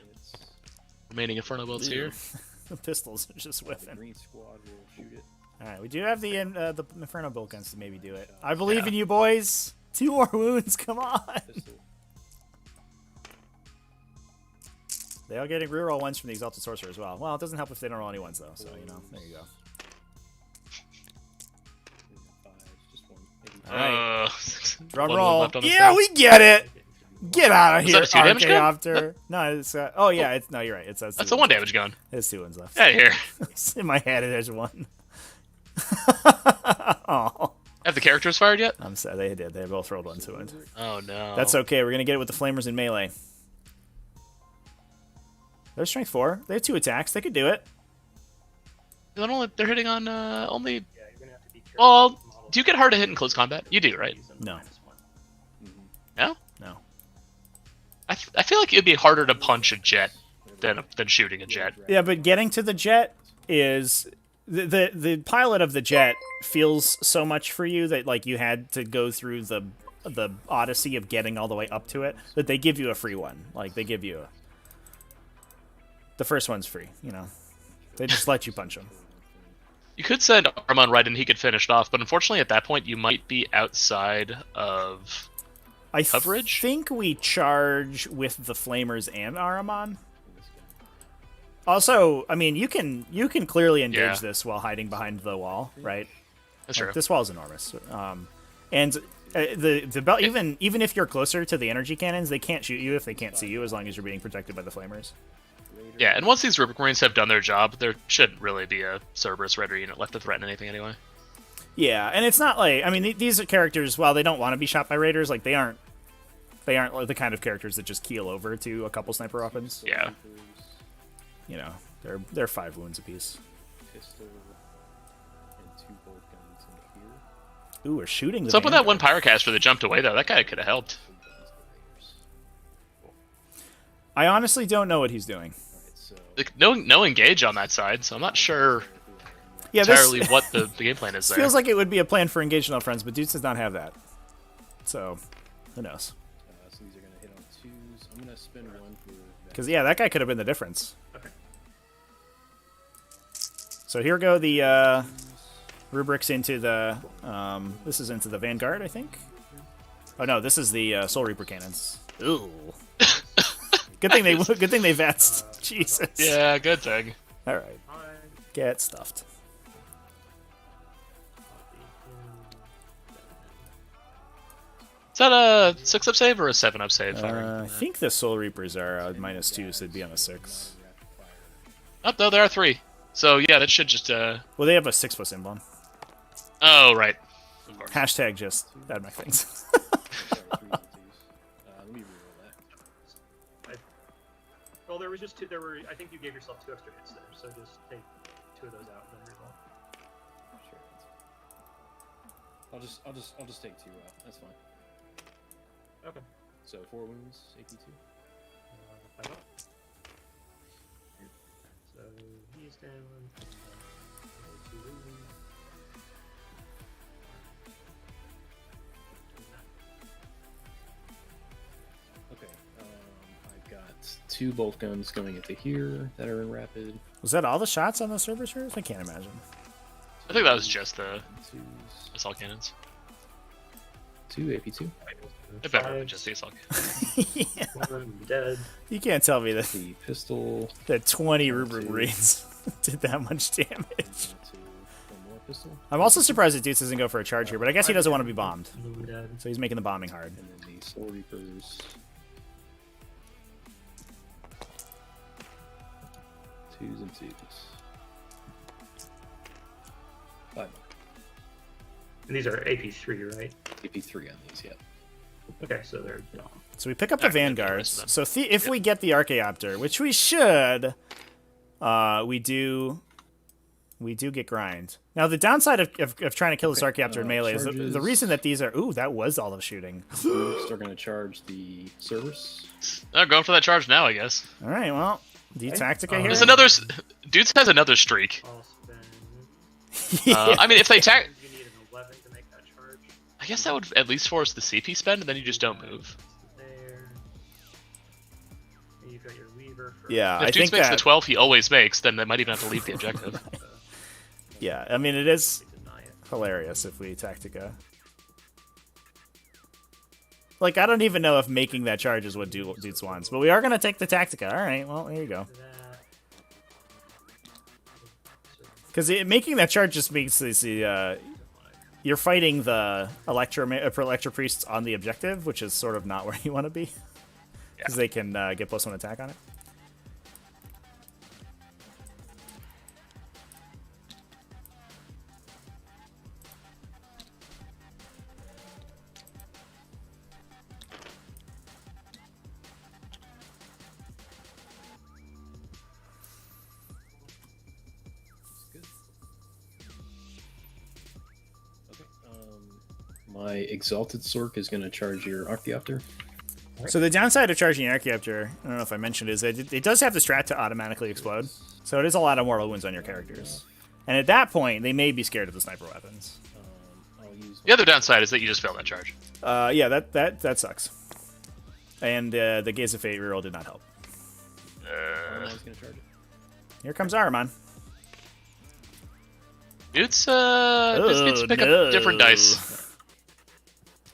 remaining Inferno bolts here.
The pistols are just whiffing.
Green squad will shoot it.
Alright, we do have the Inferno bolt guns to maybe do it. I believe in you, boys! 2 more wounds, come on!
Pistol.
They are getting reroll ones from the Exalted Sorcerer as well. Well, it doesn't help if they don't roll any ones, though, so, you know, there you go.
Just one. Maybe
Alright. Drum
One
roll.
left on the
Yeah,
side.
we get it! Get out of
Was
here,
that a 2 damage gun?
Archaeopter! No, it's, oh yeah, it's, no, you're right.
That's the 1 damage gun.
There's 2 ones left.
Out of here.
In my head, there's 1. Oh.
Have the characters fired yet?
I'm sad they did. They both rolled 1 to it.
Oh no.
That's okay. We're gonna get it with the Flamers in melee. They're strength 4. They have 2 attacks. They could do it.
They're hitting on only.
Yeah, you're gonna have to be careful.
Well, do you get hard to hit in close combat? You do, right?
No.
No.
No.
I feel like it'd be harder to punch a jet than shooting a jet.
Yeah, but getting to the jet is the pilot of the jet feels so much for you that like you had to go through the odyssey of getting all the way up to it that they give you a free one. Like they give you the first one's free. You know, they just let you punch them.
You could send Armon right and he could finish it off, but unfortunately at that point you might be outside of coverage.
I think we charge with the Flamers and Ahriman. Also, I mean, you can clearly engage this while hiding behind the wall, right?
That's
Like,
true.
this wall is enormous, and the belt even if you're closer to the energy cannons, they can't shoot you if they can't see you, as long as you're being protected by the Flamers.
Yeah, and once these Rubric Marines have done their job, there shouldn't really be a Cerberus Raider unit left to threaten anything anyway.
Yeah, and it's not like, I mean, these are characters, while they don't want to be shot by raiders, like they aren't like the kind of characters that just keel over to a couple sniper weapons.
Yeah.
You know, they're 5 wounds apiece.
Pistol and 2 bolt guns in here.
Ooh, we're shooting the
What's up with that one
Vanguard.
Pyrocaster that jumped away though? That guy could have helped.
I honestly don't know what he's doing.
Alright, so
Like, no engage on that side, so I'm not sure
Yeah,
entirely
this
what the game plan is there.
feels like it would be a plan for engagement on friends, but Doots does not have that. So, who knows?
so these are gonna hit on 2s. I'm gonna spin 1 for
Because yeah, that guy could have been the difference.
Okay.
So here go the rubrics into the. This is into the Vanguard, I think. Oh no, this is the Soul Reaper cannons. Ooh. Good thing they vetsed. Jesus.
Yeah, good thing.
All right. Get stuffed.
Is that a 6-up save or a 7-up save?
I think the Soul Reapers are -2, so it'd be on a 6.
Oh, no, there are 3. So yeah, that should just
Well, they have a 6+ emblem.
Oh, right. Of course.
Hashtag just add my things.
Let me reroll that.
Well, there was just 2. There were. I think you gave yourself 2 extra hits there, so just take 2 of those out and then reroll.
Sure. I'll just take 2 out. That's fine.
Okay.
So 4 wounds, AP2.
5 up. So he's down. 2 wounds.
Okay. I've got 2 bolt guns going into here that are in rapid.
Was that all the shots on the Cerberus? I can't imagine.
I think that was just the
2s.
assault cannons.
2 AP2.
It better than just the assault cannons.
Yeah.
1 dead.
You can't tell me that
The pistol.
20 Rubric
2.
Marines did that much damage.
1 more pistol.
I'm also surprised that Doots doesn't go for a charge here, but I guess he doesn't want to be bombed.
1 dead.
So he's making the bombing hard.
And then the Soul Reapers. 2s and 2s. 5 more.
And these are AP3, right?
AP3 on these, yeah.
Okay, so they're.
So we pick up the
Alright, get the
Vanguard.
rest of them.
So if we get the Archaeopter, which we should, we do We do get grind. Now, the downside of trying to kill this Archaeopter in melee is the
charges.
reason that these are... Ooh, that was all of shooting.
Next, are going to charge the Cerberus.
Going for that charge now, I guess.
All right, well, the Tactica here.
There's another. Doots has another streak.
I'll spend.
I mean, if they attack,
You need an 11 to make that charge.
I guess that would at least force the CP spend, and then you just don't move.
There. And you've got your Weaver for.
Yeah,
If
I
Doots
think
makes
that...
the 12 he always makes, then they might even have to leave the objective.
Yeah, I mean, it is
Deny it.
hilarious if we Tactica. Like, I don't even know if making that charge is what Doots wants, but we are going to take the Tactica. All right, well, there you go.
That.
Because making that charge just makes you're fighting the Electro Priests on the objective, which is sort of not where you want to be. Because they can get +1 attack on it.
Good. Okay. My Exalted Sork is going to charge your Archaeopter.
So the downside of charging Archaeopter, I don't know if I mentioned, is that it does have the strat to automatically explode. So it is a lot of mortal wounds on your characters. And at that point, they may be scared of the sniper weapons.
I'll use
The other downside is that you just failed that charge.
Yeah, that sucks. And the Gaze of Fate reroll did not help.
I was going to charge it.
Here comes Ahriman.
Doots just needs to pick up different dice.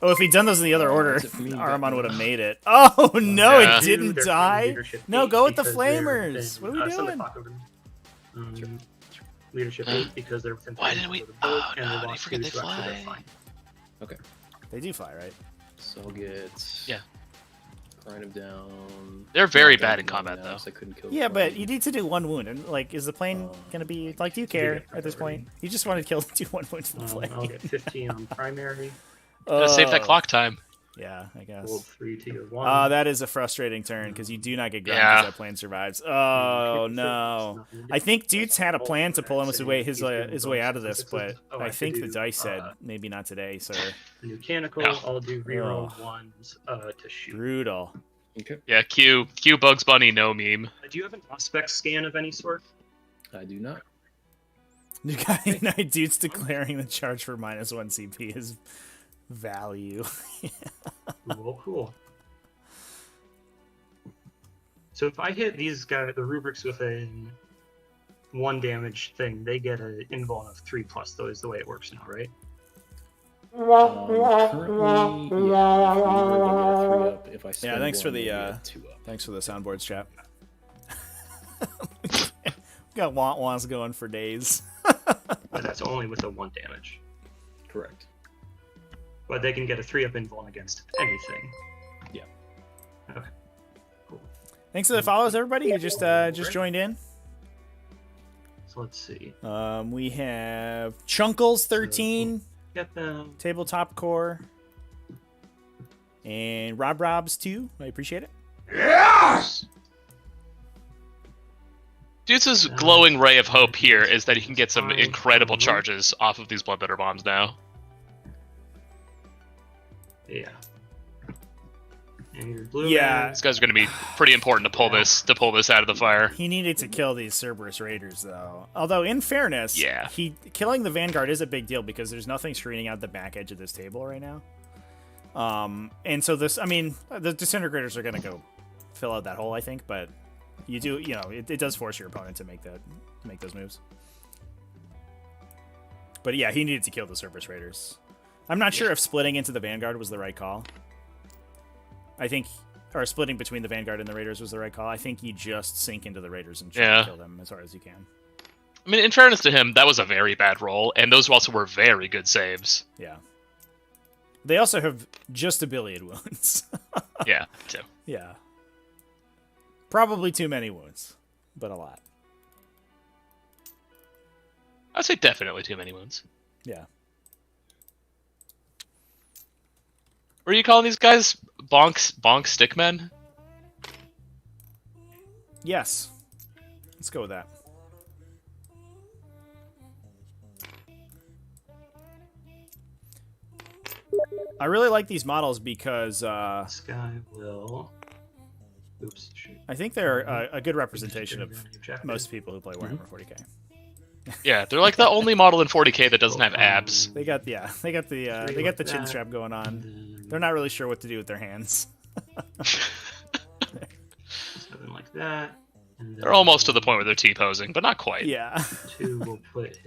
Oh, if he'd done those in the other order,
that's it for me,
Ahriman
but-
would have made it. Oh, no,
Yeah.
it didn't
They're
die.
leadership
No,
eight
go with the
because they're
Flamers.
within-
What are we
send the
doing?
clock over to them. Leadership 8 because they're within.
Why
3
didn't we-
inches of the boat,
oh,
and
no,
they
did you
lost
forget
2,
they
so actually they're
fly?
fine.
Okay.
They do fly, right?
So I'll get...
Yeah.
Grind him down.
They're very
Knocked out
bad in
one
combat,
now,
though.
so I couldn't kill
Yeah,
the
but
plane.
you need to do 1 wound. And, like, is the plane going to be... Like, do you care at this point? You just want to kill 2 1 wounds in the plane.
I'll get 15 on primary.
Gotta save that
Oh.
clock time.
Yeah, I guess.
Rolled 3 to your 1.
That is a frustrating turn because you do not get ground
Yeah.
because that plane survives. Oh no! I think Doots had a plan to pull him his way out of this, but I think the dice said maybe not today, sir.
Mechanical,
No.
I'll do reroll
Oh.
1s to shoot.
Brutal.
Okay.
Yeah, Q Bugs Bunny, no meme.
Do you have an aspect scan of any sort?
I do not.
The guy Night Doots declaring the charge for -1 CP is value.
Cool. So if I hit these guys, the rubrics with a 1 damage thing, they get an invuln of 3+, though, is the way it works now, right?
Currently, yeah, they'll get a 3 up. If I spend
thanks for
one,
the,
they'll get a 2 up.
Thanks for the soundboards, chap. Got wants going for days.
But that's only with a 1 damage.
Correct.
But they can get a 3-up invuln against anything.
Yeah.
Okay. Cool.
Thanks for the follows, everybody. You just joined in.
So let's see.
We have Chunkles 13,
Get them.
Tabletop Core, and Rob's 2. I appreciate it.
Doots' glowing ray of hope here is that he can get some incredible charges off of these Bloodbetter bombs now.
Yeah. And your blue
Yeah.
These guys are going to be pretty important to pull this out of the fire.
He needed to kill these Cerberus Raiders, though. Although, in fairness,
Yeah.
killing the Vanguard is a big deal because there's nothing screening out the back edge of this table right now. And so the Disintegrators are going to go fill out that hole, I think, but it does force your opponent to make those moves. But yeah, he needed to kill the Cerberus Raiders. I'm not sure if splitting into the Vanguard was the right call. Or splitting between the Vanguard and the Raiders was the right call. I think you just sink into the Raiders and try to kill them as hard as you can.
I mean, in fairness to him, that was a very bad roll, and those also were very good saves.
Yeah. They also have just a billion wounds.
Yeah, too.
Yeah. Probably too many wounds, but a lot.
I'd say definitely too many wounds.
Yeah.
What are you calling these guys? Bonk stickmen?
Yes. Let's go with that. I really like these models because
This guy will. Oops. Shoot.
I think they're a good representation of
Jacket.
most people who play Warhammer 40k.
Yeah, they're like the only model in 40k that doesn't have abs.
They got the chin strap going on. They're not really sure what to do with their hands.
Something like that. And then
They're almost to the point where they're T-posing, but not quite.
Yeah.
2 will put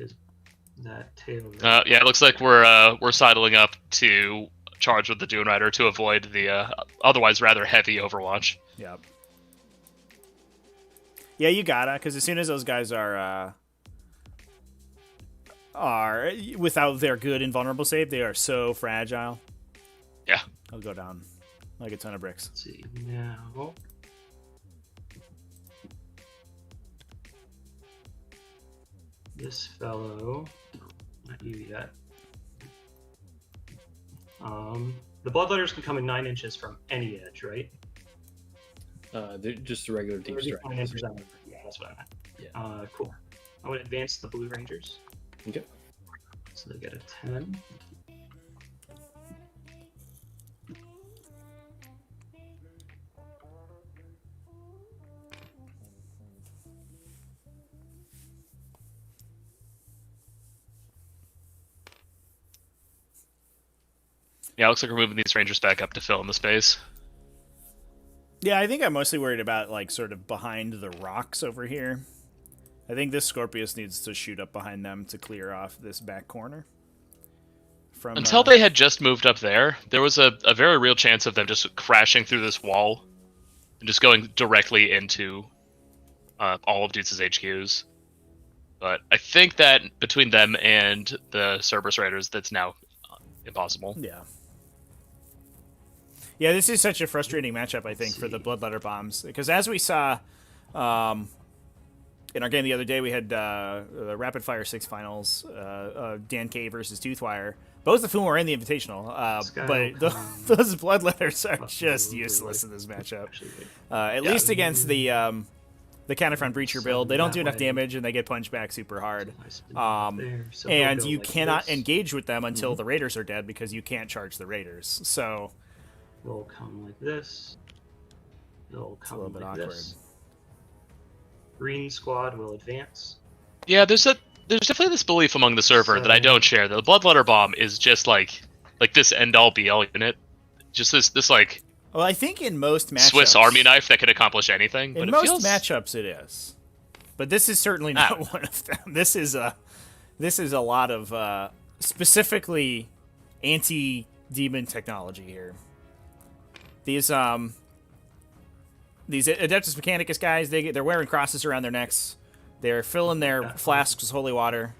that tail.
Yeah, it looks like we're sidling up to charge with the Dune Rider to avoid the otherwise rather heavy Overwatch.
Yep. Yeah, you gotta, because as soon as those guys are without their good invulnerable save, they are so fragile.
Yeah.
They'll go down like a ton of bricks.
Let's see now. This fellow, not you yet. The bloodletters can come in 9 inches from any edge, right?
They're just a regular deep strike.
9 inches out. Yeah, that's what I meant.
Yeah.
Cool. I'm going to advance the Blue Rangers.
Okay.
So they get a 10.
Yeah, it looks like we're moving these Rangers back up to fill in the space.
Yeah, I think I'm mostly worried about like sort of behind the rocks over here. I think this Scorpius needs to shoot up behind them to clear off this back corner.
Until they had just moved up there was a very real chance of them just crashing through this wall and just going directly into all of Doots' HQs. But I think that between them and the Cerberus Raiders, that's now impossible.
Yeah. Yeah, this is such a frustrating matchup, I think, for the Bloodletter bombs. Because as we saw in our game the other day, we had the Rapid Fire 6 finals, Dan K versus Toothwire, both of whom were in the Invitational. But those Bloodletters are just useless in this matchup. At least against the Counterfront Breacher build. They don't do enough damage, and they get punched back super hard. And you cannot engage with them until the Raiders are dead, because you can't charge the Raiders. So
They'll come like this. They'll come
a little bit
like
awkward.
this. Green squad will advance.
Yeah, there's definitely this belief among the server that I don't share. That the Bloodletter bomb is just like this end all be all unit. Just this like
well, I think in most matchups,
Swiss Army knife that can accomplish anything.
In
but
most
it feels...
matchups, it is. But this is certainly not one of them. This is a lot of specifically anti-demon technology here. These Adeptus Mechanicus guys, they're wearing crosses around their necks. They're filling their flasks with holy water.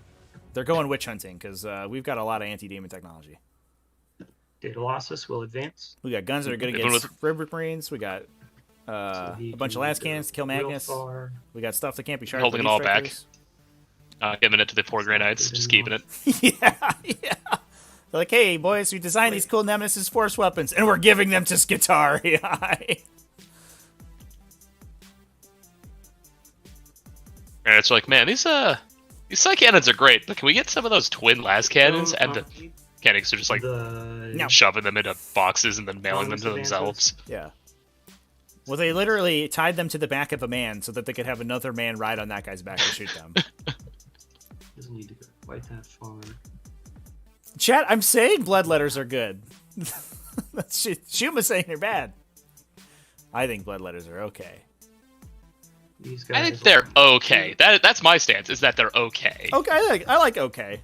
They're going witch hunting, because we've got a lot of anti-demon technology.
Daedalus will advance.
We got guns that are good against River Marines. We got a bunch of las cannons to kill Magnus. We got stuff that can't be charged.
Holding it all back. Giving it to the poor Grey Knights, just keeping it.
Yeah. They're like, hey, boys, we designed these cool Nemesis Force weapons, and we're giving them to Skitarii.
And it's like, man, these Psy cannons are great, but can we get some of those twin las cannons? And the mechanics are just like shoving them into boxes and then mailing them to themselves.
Yeah. Well, they literally tied them to the back of a man so that they could have another man ride on that guy's back and shoot them.
Doesn't need to go quite that far.
Chat, I'm saying Bloodletters are good. Shuma's saying they're bad. I think Bloodletters are okay.
These guys
I think they're okay. That's my stance, is that they're okay.
Okay, I like okay.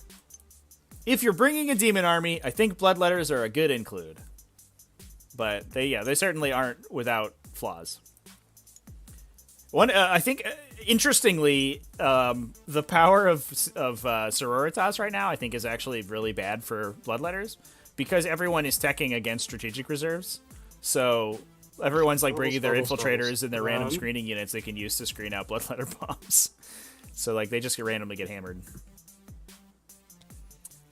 If you're bringing a demon army, I think Bloodletters are a good include. But they certainly aren't without flaws. I think, interestingly, the power of Sororitas right now, I think, is actually really bad for Bloodletters, because everyone is teching against strategic reserves. So everyone's like bringing their infiltrators and their random screening units they can use to screen out Bloodletter bombs. So like they just randomly get hammered.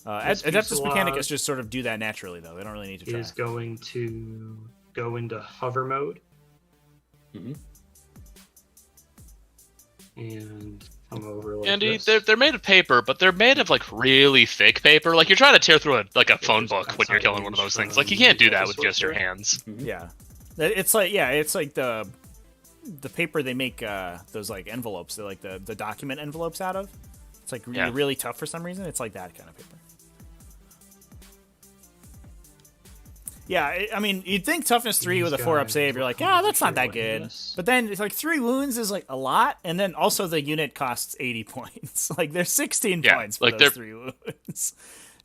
Adeptus Mechanicus just sort of do that naturally, though. They don't really need to try.
Is going to go into hover mode.
Mm-hmm.
And come over like
Andy,
this.
they're made of paper, but they're made of like really thick paper. Like you're trying to tear through a phone book when you're killing one of those things. Like you can't do that with just your hands.
Yeah, it's like the paper they make those like envelopes. They're like the document envelopes out of. It's like really tough for some reason. It's like that kind of paper. Yeah, I mean, you'd think toughness 3 with a 4-up save, you're like, that's not that good. But then it's like 3 wounds is like a lot, and then also the unit costs 80 points. Like there's 16 points for those 3 wounds.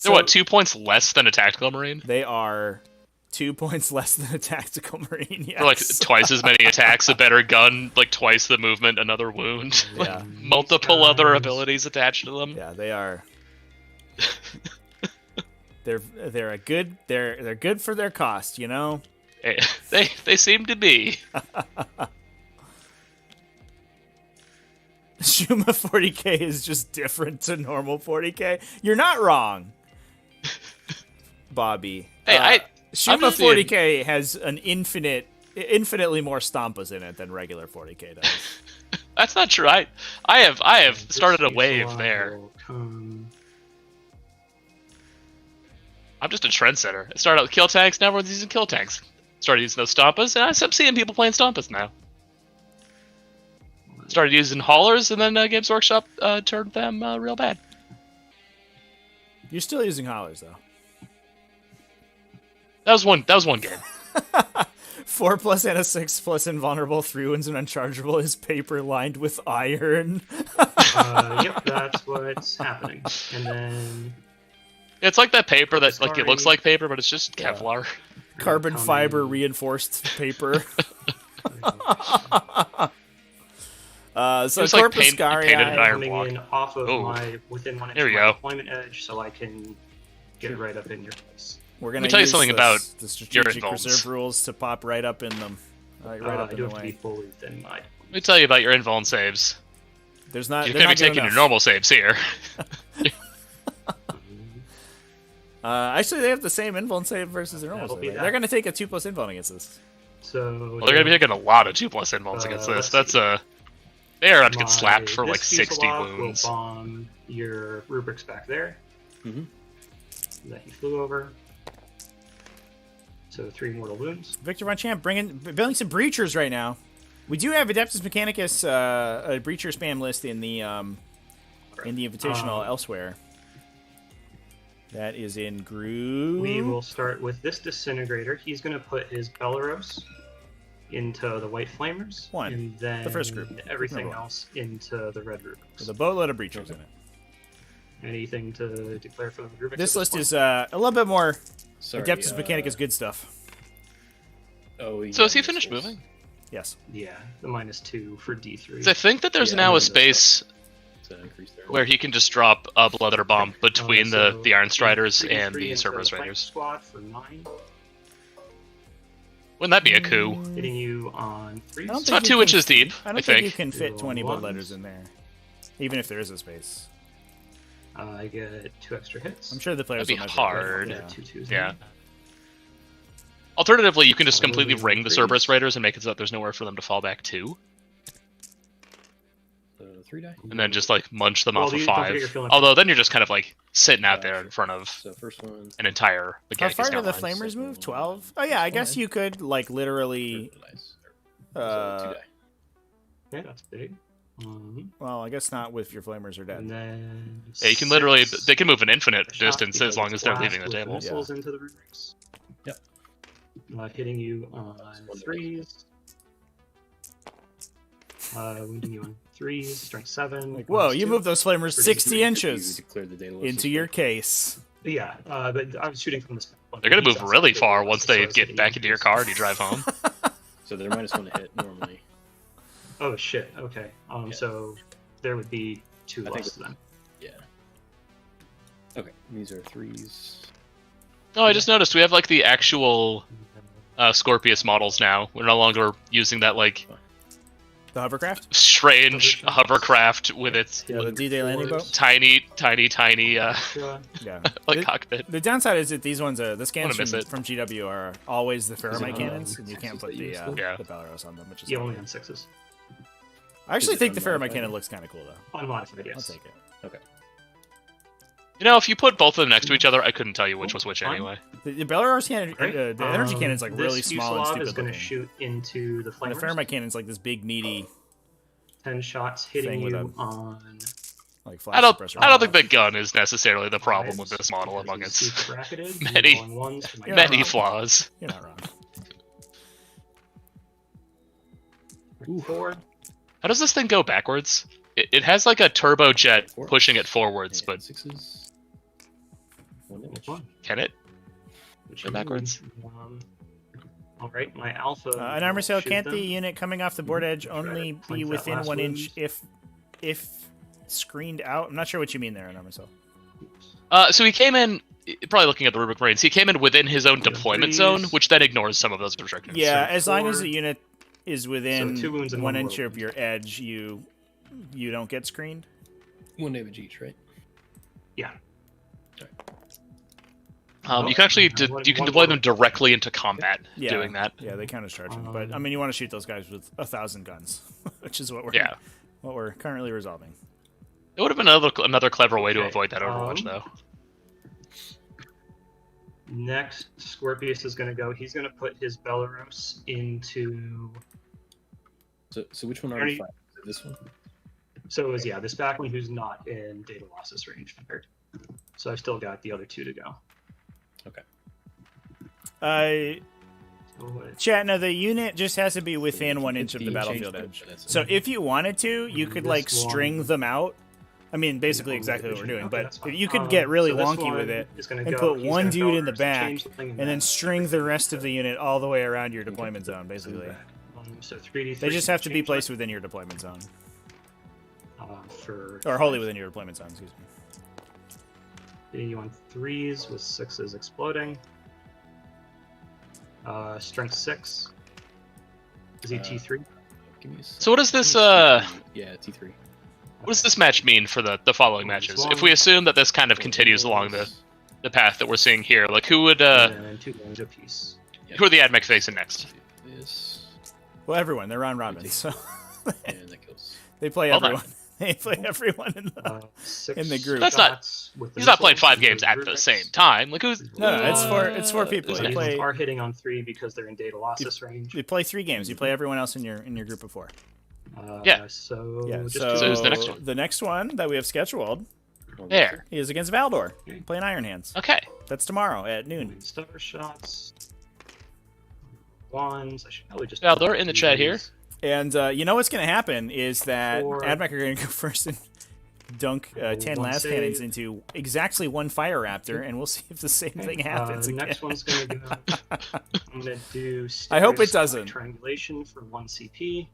They're what, 2 points less than a tactical marine?
They are 2 points less than a tactical marine. Yes.
For like twice as many attacks, a better gun, like twice the movement, another wound, like multiple other abilities attached to them.
Yeah, they are. They're good for their cost, you know.
They seem to be.
Shuma 40k is just different to normal 40k. You're not wrong, Bobby.
Hey,
Shuma 40k has an infinitely more stompas in it than regular 40k does.
That's not true. I have started a wave there. I'm just a trendsetter. I started out with kill tanks, now everyone's using kill tanks. Started using those stompas, and I'm seeing people playing stompas now. Started using haulers, and then Games Workshop turned them real bad.
You're still using haulers, though.
That was one game.
4+ and a 6+ invulnerable, 3 wounds and unchargeable is paper lined with iron.
Yep, that's what's happening. And then
It's like that paper that like it looks like paper, but it's just Kevlar.
Carbon fiber reinforced paper. So
it's like
Corpus
painted in an iron block.
coming in off of my within 1 inch
There
of
we
my
go.
deployment edge, so I can get right up in your face.
We're gonna
Let me tell you
use
something about
the
your
strategic
invulns.
reserve rules to pop right up in them. Right
I
up in
do
the
have to be
way.
fully within my.
Let me tell you about your invuln saves.
There's not.
You're
they're
going to be
not good
taking your
enough.
normal saves here.
Actually, they have the same invuln save versus their normal
That'll be
save.
that.
They're gonna take a 2+ invuln against this.
So
Well, they're going to be taking a lot of 2+ invulns against this.
let's
That's they are about to get
my-
slapped for like
this
60
Fuselage
wounds.
will bomb your rubrics back there.
Mm-hmm.
That he flew over. So 3 mortal wounds.
Victor Von Champ building some breachers right now. We do have Adeptus Mechanicus a breacher spam list in the Invitational elsewhere. That is in Groove.
We will start with this disintegrator. He's going to put his Belleros into the white flamers.
One.
And then
The first group.
everything
Number one.
else into the red rubrics.
With a boatload of breachers in it.
Anything to declare for the rubrics?
This
at
list
point?
is a little bit more
Sorry,
Adeptus Mechanicus good stuff.
Oh, yeah,
So has he finished
missiles.
moving?
Yes.
Yeah, the -2 for D3.
'Cause I think that there's
Yeah,
now
I
a
know
space
To increase their
where he can just drop a blood letter bomb between
So
the Iron Striders
3D3
and the
into
Cerberus
flank
Raiders.
Squad for 9,
Wouldn't that be a coup?
hitting you on 3.
I don't
It's
think
about
you
2 inches deep,
I don't
I
think you
think.
can fit
Two
20 blood
ones.
letters in there, even if there is a space.
I get 2 extra hits.
I'm sure the players
That'd be
will measure it.
hard.
Yeah, 2 twos.
Yeah. Alternatively, you can just completely
Ooh,
ring the
threes.
Cerberus Raiders and make it so that there's nowhere for them to fall back to,
3 die.
and then just like munch them
Well,
off of
you don't forget you're
5.
filling-
Although then you're just kind of like sitting out there in front of
So first one.
an entire
How
Mechanicus
far do the
line.
flamers move? 12? Oh yeah, I guess you could like literally.
Nice.
Uh,
So 2 die.
Okay, that's big.
Well, I guess not if your flamers are
And
dead.
then
Yeah, you can literally,
6
they can move an infinite
shots
distance
because
as long
it's
as they're
blast
leaving the
with
table.
Missiles into the rubrics.
Yep.
Hitting you on
one
3s. Wounding you on 3s. Strength 7.
Like, whoa, you
-2.
moved those flamers
Pretty
60
good.
You
inches
declared the Daedalus
into
as
your
well.
case.
Yeah, but I was shooting from this.
They're gonna move really far once they get back into your car and you drive home.
So they're -1 to hit normally.
Oh shit. Okay.
Yeah.
So there would be 2
I think
less then.
Yeah. Okay, these are 3s.
Oh, I just noticed we have like the actual Scorpius models now. We're no longer using that like
The hovercraft?
strange hovercraft with its
Yeah, the D-Day landing boat?
tiny
Yeah.
like
The-
cockpit.
The downside is that these ones, the scans
miss it.
from GW are always the Ferromite
it,
cannons, and you can't put the
Yeah.
Belleros on them, which is
Yeah, only on 6s.
I actually
Is it
think the
unmodified?
Ferromagnetic cannon looks kind of cool, though.
Unmodified,
I'll
yes.
take it.
Okay.
You know, if you put both of them next to each other, I couldn't tell you which was which
Fine.
anyway.
The Belarus cannon,
Great.
the energy cannon's like really
this
small and
Yuslav
stupid
is going to
looking.
shoot into the
And
flamers.
the Ferromagnetic cannon's like this big, meaty,
10 shots hitting
Thing with
you
a-
on
like flash
I don't
suppressor.
think the gun is necessarily the problem with this model
because
among
he's
its
super bracketed. He's
many-
rolling ones for my
You're
many
wrong.
flaws.
You're not wrong.
4.
How does this thing go backwards? It has like a turbojet
Four.
pushing it forwards,
And
but
6s. 1 damage.
One.
can it?
Which
Go backwards.
All right, my alpha.
An armor cell
shoot
can't
them.
the unit coming off the board edge
Try to
only
point
be
that
within
last
1
one.
inch if screened out? I'm not sure what you mean there, an armor cell.
So he came in, probably looking at the Rubric Marines, he came in within his own
Yeah,
deployment
threes.
zone, which then ignores some of those restrictions.
Yeah,
So
as long as
4.
the unit is within
So 2 wounds and
1
one
inch
roll.
of your edge, you don't get screened.
1 damage each, right?
Yeah.
You can actually you can deploy them directly into combat
Yeah.
doing that.
Yeah, they counter charge them. But I mean, you want to shoot those guys with 1,000 guns, which is what we're currently resolving.
It would have been another clever way to
Okay,
avoid that Overwatch, though.
Next, Scorpius is going to go. He's going to put his Belarus into.
So which one are
Already-
we fighting? Is it this one?
So it was, yeah, this back one who's not in data losses range fired. So I've still got the other 2 to go.
Chat, no, the unit just has to be within 1 inch of the
You
battlefield
changed
edge.
it, that's
So
it.
if you wanted to, you could
This
like string
one-
them out. I mean, basically
Yeah,
exactly what we're doing,
okay,
but
that's fine.
you could get really
So this
wonky
one
with it
is gonna
and
go.
put
He's
one
gonna
dude in the
Belarus,
back,
change something in
and then
that.
string the rest of the unit all the way around your deployment zone, basically.
So 3d3.
They just have to be
change
placed within your deployment zone.
for
Or wholly within your deployment zone, excuse me.
hitting you on 3s with 6s exploding. Strength 6. Is he T3?
Give me a
So what does this
Yeah, T3.
what does this match mean for the following matches? If we assume that this kind of continues along the path that we're seeing here, like who would
And then 2 damage apiece.
who are the AdMech facing next?
This
Well, everyone. They're round robin, so
and that kills.
they play
Hold on.
everyone. They play everyone in the...
6
in the group.
That's not-
shots with the
He's not playing
missiles
5
and
games at the
Rubik's.
same time. Like who's
No, it's four people.
Isn't
You
it?
play
Are hitting on 3 because they're in data losses range.
you play 3 games. You play everyone else in your group of 4.
Yeah.
So
Yeah.
just
So
So who's the next one?
The next one that we have scheduled
there?
is against Valdor, playing Iron Hands.
Okay.
That's tomorrow at noon.
Doing stutter shots. Ones. I should probably just.
Yeah, they're in the chat here.
And you know what's going to happen is that
4.
AdMech are going to go first and dunk 10
One
last
save.
cannons into exactly 1 Fire Raptor, and we'll see if the same thing happens
The
again.
next one's gonna go. I'm gonna do.
I hope it
stereoscopic
doesn't.
Triangulation for 1 CP.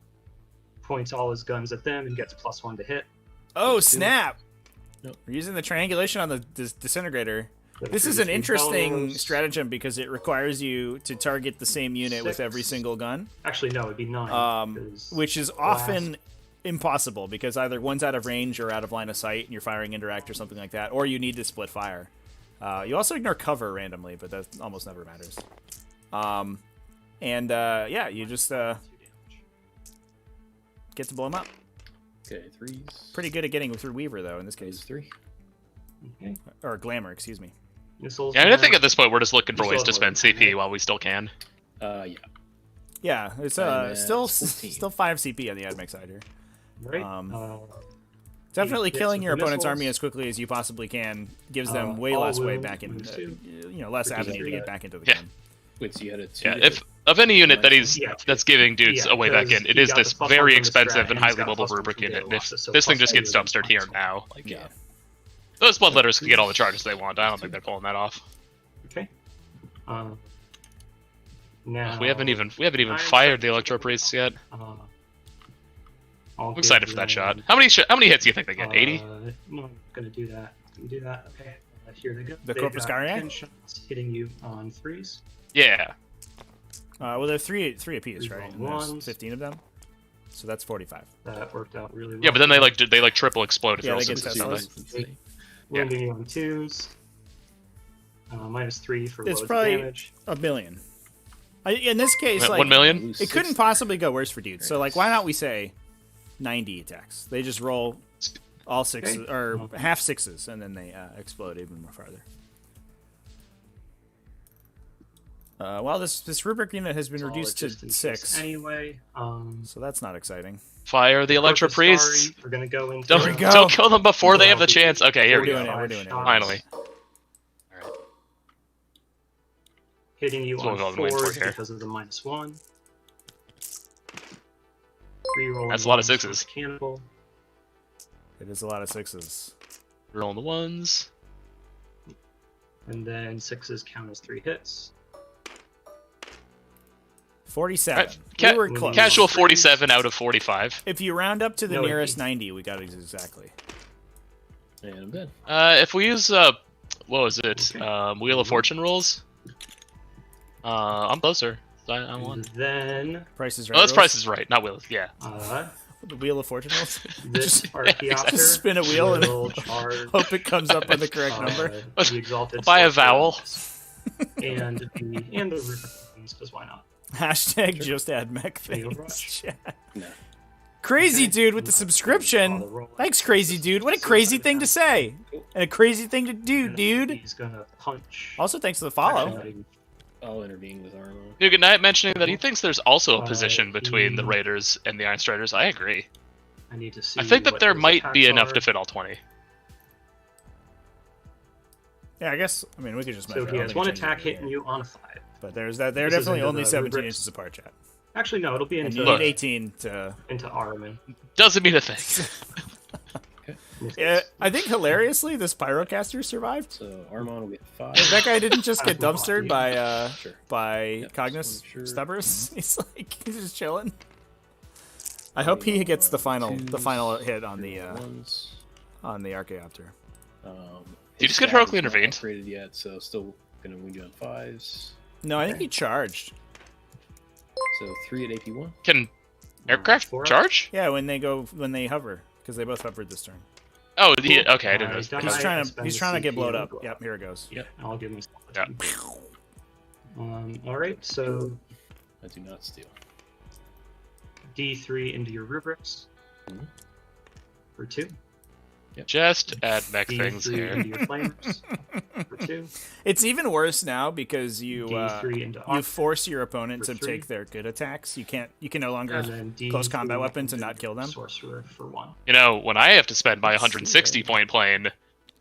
Points all his guns at them and gets +1 to hit.
Oh, snap!
Nope.
We're using the triangulation on the disintegrator.
The
This is an
3
interesting
Belarus-
stratagem because it requires you to target the same unit with
6.
every single gun,
Actually, no, it'd be 9. 'cause
which is often impossible because either one's out of range or out of line of sight and you're firing indirect or something like that, or you need to split fire. You also ignore cover randomly, but that almost never matters. Yeah, you just
2 damage.
get to blow them up.
Okay, 3s.
Pretty good at getting through Weaver, though, in this
Those
case.
3.
Okay.
Or Glamour, excuse me.
Missiles.
Yeah, I mean, I think
now.
at this point we're just looking for
You
ways
still
to
have
spend
more than
CP while we still can.
Yeah.
Yeah, it's still
14.
5 CP on the AdMech side here.
Right.
Definitely
hits
killing
with
your
the
opponent's army
missiles.
as quickly as you possibly can gives them way
all
less way
wound
back in,
moves too.
less
Because
avenue to
of
get
that.
back into the
Yeah.
game.
Wait, so you had a 2?
Yeah, if of any unit that he's
Yeah.
that's giving dudes
Yeah,
a way back
because
in, it
he
is
got
this
the +1
very
from the
expensive
strat,
and
and he's
highly
got a
mobile
+1
rubric
from
unit.
data
If
losses, so
this thing just
+2
gets
with
dumpstered
it.
here now, like
Yeah.
those bloodletters can get all the charges they want. I don't think they're pulling that off.
Okay. Now
We haven't even
I'm
fired the
sorry.
Electro Priests yet.
I'll
I'm excited
give
for that
them,
shot. How many hits do you think they get? 80?
No, I'm gonna do that. Can do that. Okay. Here they go.
The
They've
Corpus
got
Kyriac?
10 shots hitting you on 3s.
Yeah.
Well, they're three apiece,
Three
right? And
ones.
there's 15 of them, so that's 45.
That worked out really well.
Yeah, but then they like triple explode if
Yeah,
they're
they
also
get
successful.
teslas.
Wounding you on 2s. -3 for
It's
loads
probably-
of damage.
A billion. In this case, like
1 million?
it couldn't possibly go worse for dudes. So like, why not we say 90 attacks. They just roll all sixes or half sixes, and then they explode even more farther. Well, this rubric unit has been reduced to 6
anyway.
So that's not exciting.
Fire the Electro Priests.
We're gonna go into.
Don't kill them before they have the chance. Okay, here we go.
We're doing it.
Finally.
Hitting you
That's what
on
I'm waiting for
4s
here.
because of the -1. Rerolling
That's a lot of
ones
6s.
for Cannibal.
It is a lot of 6s.
Rolling the 1s.
And then 6s count as 3 hits.
47.
Right.
We were close.
Casual 47 out of 45.
If you round up to the
No,
nearest
indeed.
90, we got it exactly.
And I'm dead.
If we use what was it?
Okay.
Wheel of Fortune rules. I'm closer. I won.
And then
Price is right.
Oh, that's
rules?
Price is Right, not Wheel. Yeah.
The Wheel of Fortune rolls.
This
Just
Archaeopter
spin a wheel and
will charge
hope it comes up with the correct number.
the Exalted
Buy a
Sorcerer
vowel.
and the Rubric, because why not?
Hashtag just add mech
Wheel
things.
rush.
Chat.
No.
Crazy dude with the subscription. Thanks, crazy dude. What a crazy thing to say. And a crazy thing to do, dude.
He's gonna punch.
Also, thanks for the follow.
Actually,
I'll intervene with Armo.
New Good Night mentioning that he thinks there's also a position between the Raiders and the Iron Striders. I agree.
I need to see.
I think that
what
there
his
might be
attacks
enough
are.
to fit all 20.
Yeah, I guess. I mean, we could just measure.
So
I
he
don't
has
think
one
it changes
attack
anything
hitting
here.
you on a 5.
But there's that. They're
This is
definitely
into
only
the
17
rubrics.
inches apart, chat.
Actually, no, it'll be
And
into
you need 18 to.
Armin.
Doesn't mean a thing.
Yeah, I think hilariously, this Pyrocaster survived.
So Armon will get 5.
That guy didn't just get dumpstered by
Sure.
by Cognis
just wanna make sure.
Stubbers. He's just chilling. I hope he gets the final hit on the
ones.
Archaeopter.
Did you just get
His
heroically
stat is not
intervened?
Upgraded yet, so still gonna wound you on 5s.
No, I think he charged.
So 3 at AP1.
Can aircraft
4
charge?
Yeah, when they hover, because they both hovered this turn.
Oh, okay, I didn't know.
He's
He's
I
trying to get blown up.
CPU.
Yep, here it goes.
Yeah, I'll give myself a
Yeah.
2. All right, so
I do not steal.
D3 into your rubrics
Mhm.
for 2.
Just add mech things
D3
here.
into your flamers for 2.
It's even worse now because you
D3 into
you
arc
force your opponent
for
to
3.
take their good attacks. You can no longer
and then D3
close combat weapons and not kill them.
Sorcerer for 1.
You know, when I have to spend my 160 point plane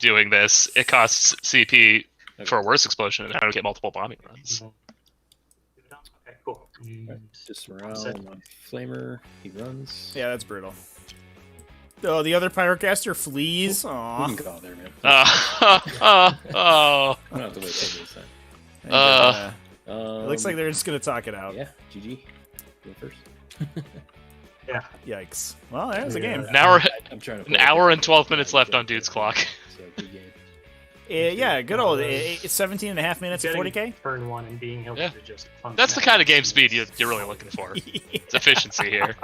doing this, it costs CP for a worse explosion, and I don't get multiple bombing runs.
Okay, cool. And
Just morale
Set.
on my flamer. He runs.
Yeah, that's brutal. Oh, the other Pyrocaster flees.
We
Aw.
can go there, man.
Oh.
I don't have to wait till this time.
It looks like they're just gonna talk it out.
Yeah, GG. Go first.
yeah,
Yikes. Well, there's a game.
An hour,
I'm trying to
an hour and 12 minutes left on Dude's clock.
So, good game.
Yeah, good old 17 and a half minutes at
getting
40k.
turn 1 and being able
Yeah.
to just punch
That's the
out
kind of game
is-
speed you're really looking for. It's efficiency here.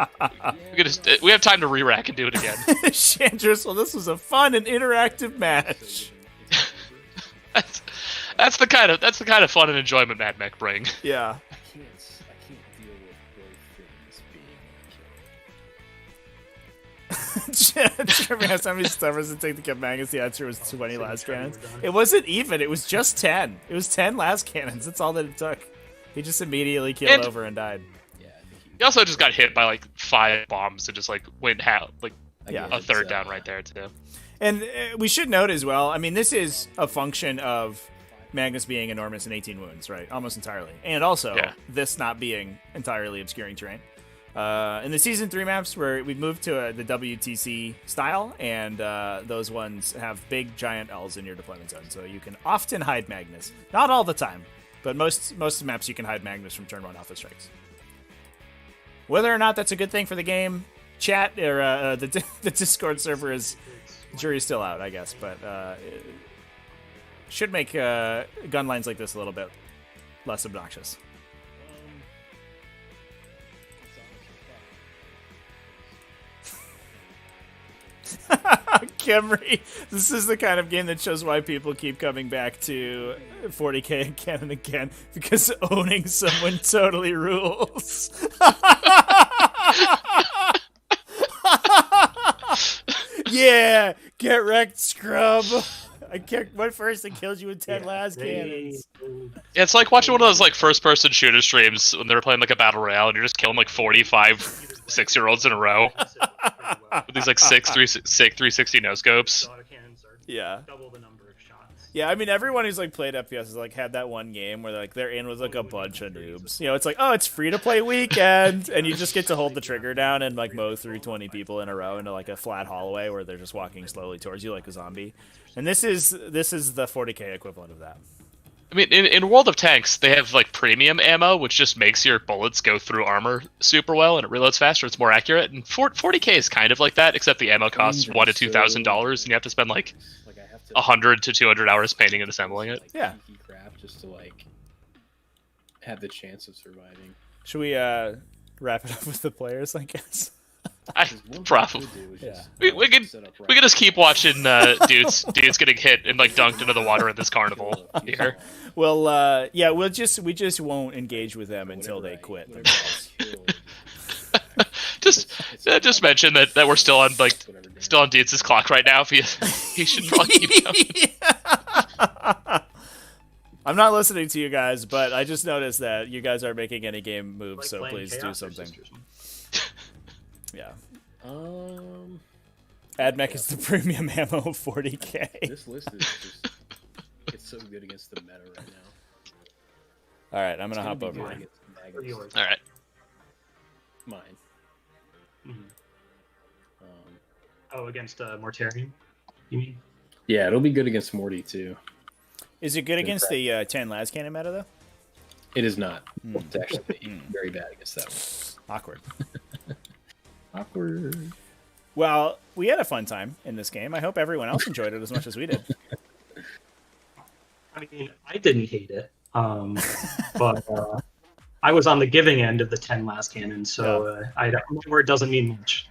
We have time to re-rack and do it again.
Chandris, well, this was a fun and interactive match.
That's the kind of fun and enjoyment Mad Mech bring.
Yeah.
I can't deal with both things being
Jeremy asked how many stubbers it take to get Magus. The answer was 20 last cannons. It wasn't even. It was just 10. It was 10 last cannons. That's all that it took. He just immediately keeled
And-
over and died.
Yeah, I think
He also just got hit by like 5 bombs and just like went
Yeah.
a third down right there too.
And we should note as well, I mean, this is a function of Magnus being enormous and 18 wounds, right? Almost entirely. And also, this not being entirely obscuring terrain. In the Season 3 maps, where we've moved to the WTC style, and those ones have big, giant L's in your deployment zone, so you can often hide Magnus. Not all the time, but most maps you can hide Magnus from turn 1 alpha strikes. Whether or not that's a good thing for the game, chat, or the Discord server is... Jury's still out, I guess, but it should make gun lines like this a little bit less obnoxious. Kemry, this is the kind of game that shows why people keep coming back to 40k again and again, because owning someone totally rules. Yeah, get wrecked, scrub. Went first and killed you with 10 las cannons.
Yeah, it's like watching one of those like first-person shooter streams when they were playing like a battle royale, and you're just killing like 45 6-year-olds in a row with these like 360 no scopes.
Yeah.
Double the number of shots.
Yeah, I mean, everyone who's like played FPS has like had that one game where like they're in with like a bunch of noobs. You know, it's like, oh, it's free to play weekend, and you just get to hold the trigger down and like mow through 20 people in a row into like a flat hallway where they're just walking slowly towards you like a zombie. And this is the 40k equivalent of that.
I mean, in World of Tanks, they have like premium ammo, which just makes your bullets go through armor super well, and it reloads faster. It's more accurate. And 40k is kind of like that, except the ammo costs $1,000 to $2,000, and you have to spend like
I have to
100 to 200 hours painting and assembling it.
Yeah.
Crap just to like have the chance of surviving.
Should we wrap it up with the players, I guess?
Probably.
Yeah.
We could just keep watching dudes getting hit and like dunked into the water at this carnival here.
Well, yeah, we just won't engage with them until they quit.
Just mention that we're still on Doots' clock right now. He should probably keep going.
I'm not listening to you guys, but I just noticed that you guys aren't making any game moves,
Like
so
playing
please do
Chaos
something.
Sisters.
Yeah.
Um,
AdMech is the premium ammo of 40k.
this list is just it's so good against the meta right now.
All right, I'm
It's
gonna hop
be
over
good
here.
against Magnus.
Or yours.
All right.
Mine.
Mhm.
Um,
Oh, against Mortarion, you mean?
yeah, it'll be good against Morty too.
Is it good against the 10 las cannon meta though?
It is not. It's actually very bad against that one.
Awkward.
Awkward.
Well, we had a fun time in this game. I hope everyone else enjoyed it as much as we did.
I mean, I didn't hate it, but I was on the giving end of the 10 last cannon, so where it doesn't mean much.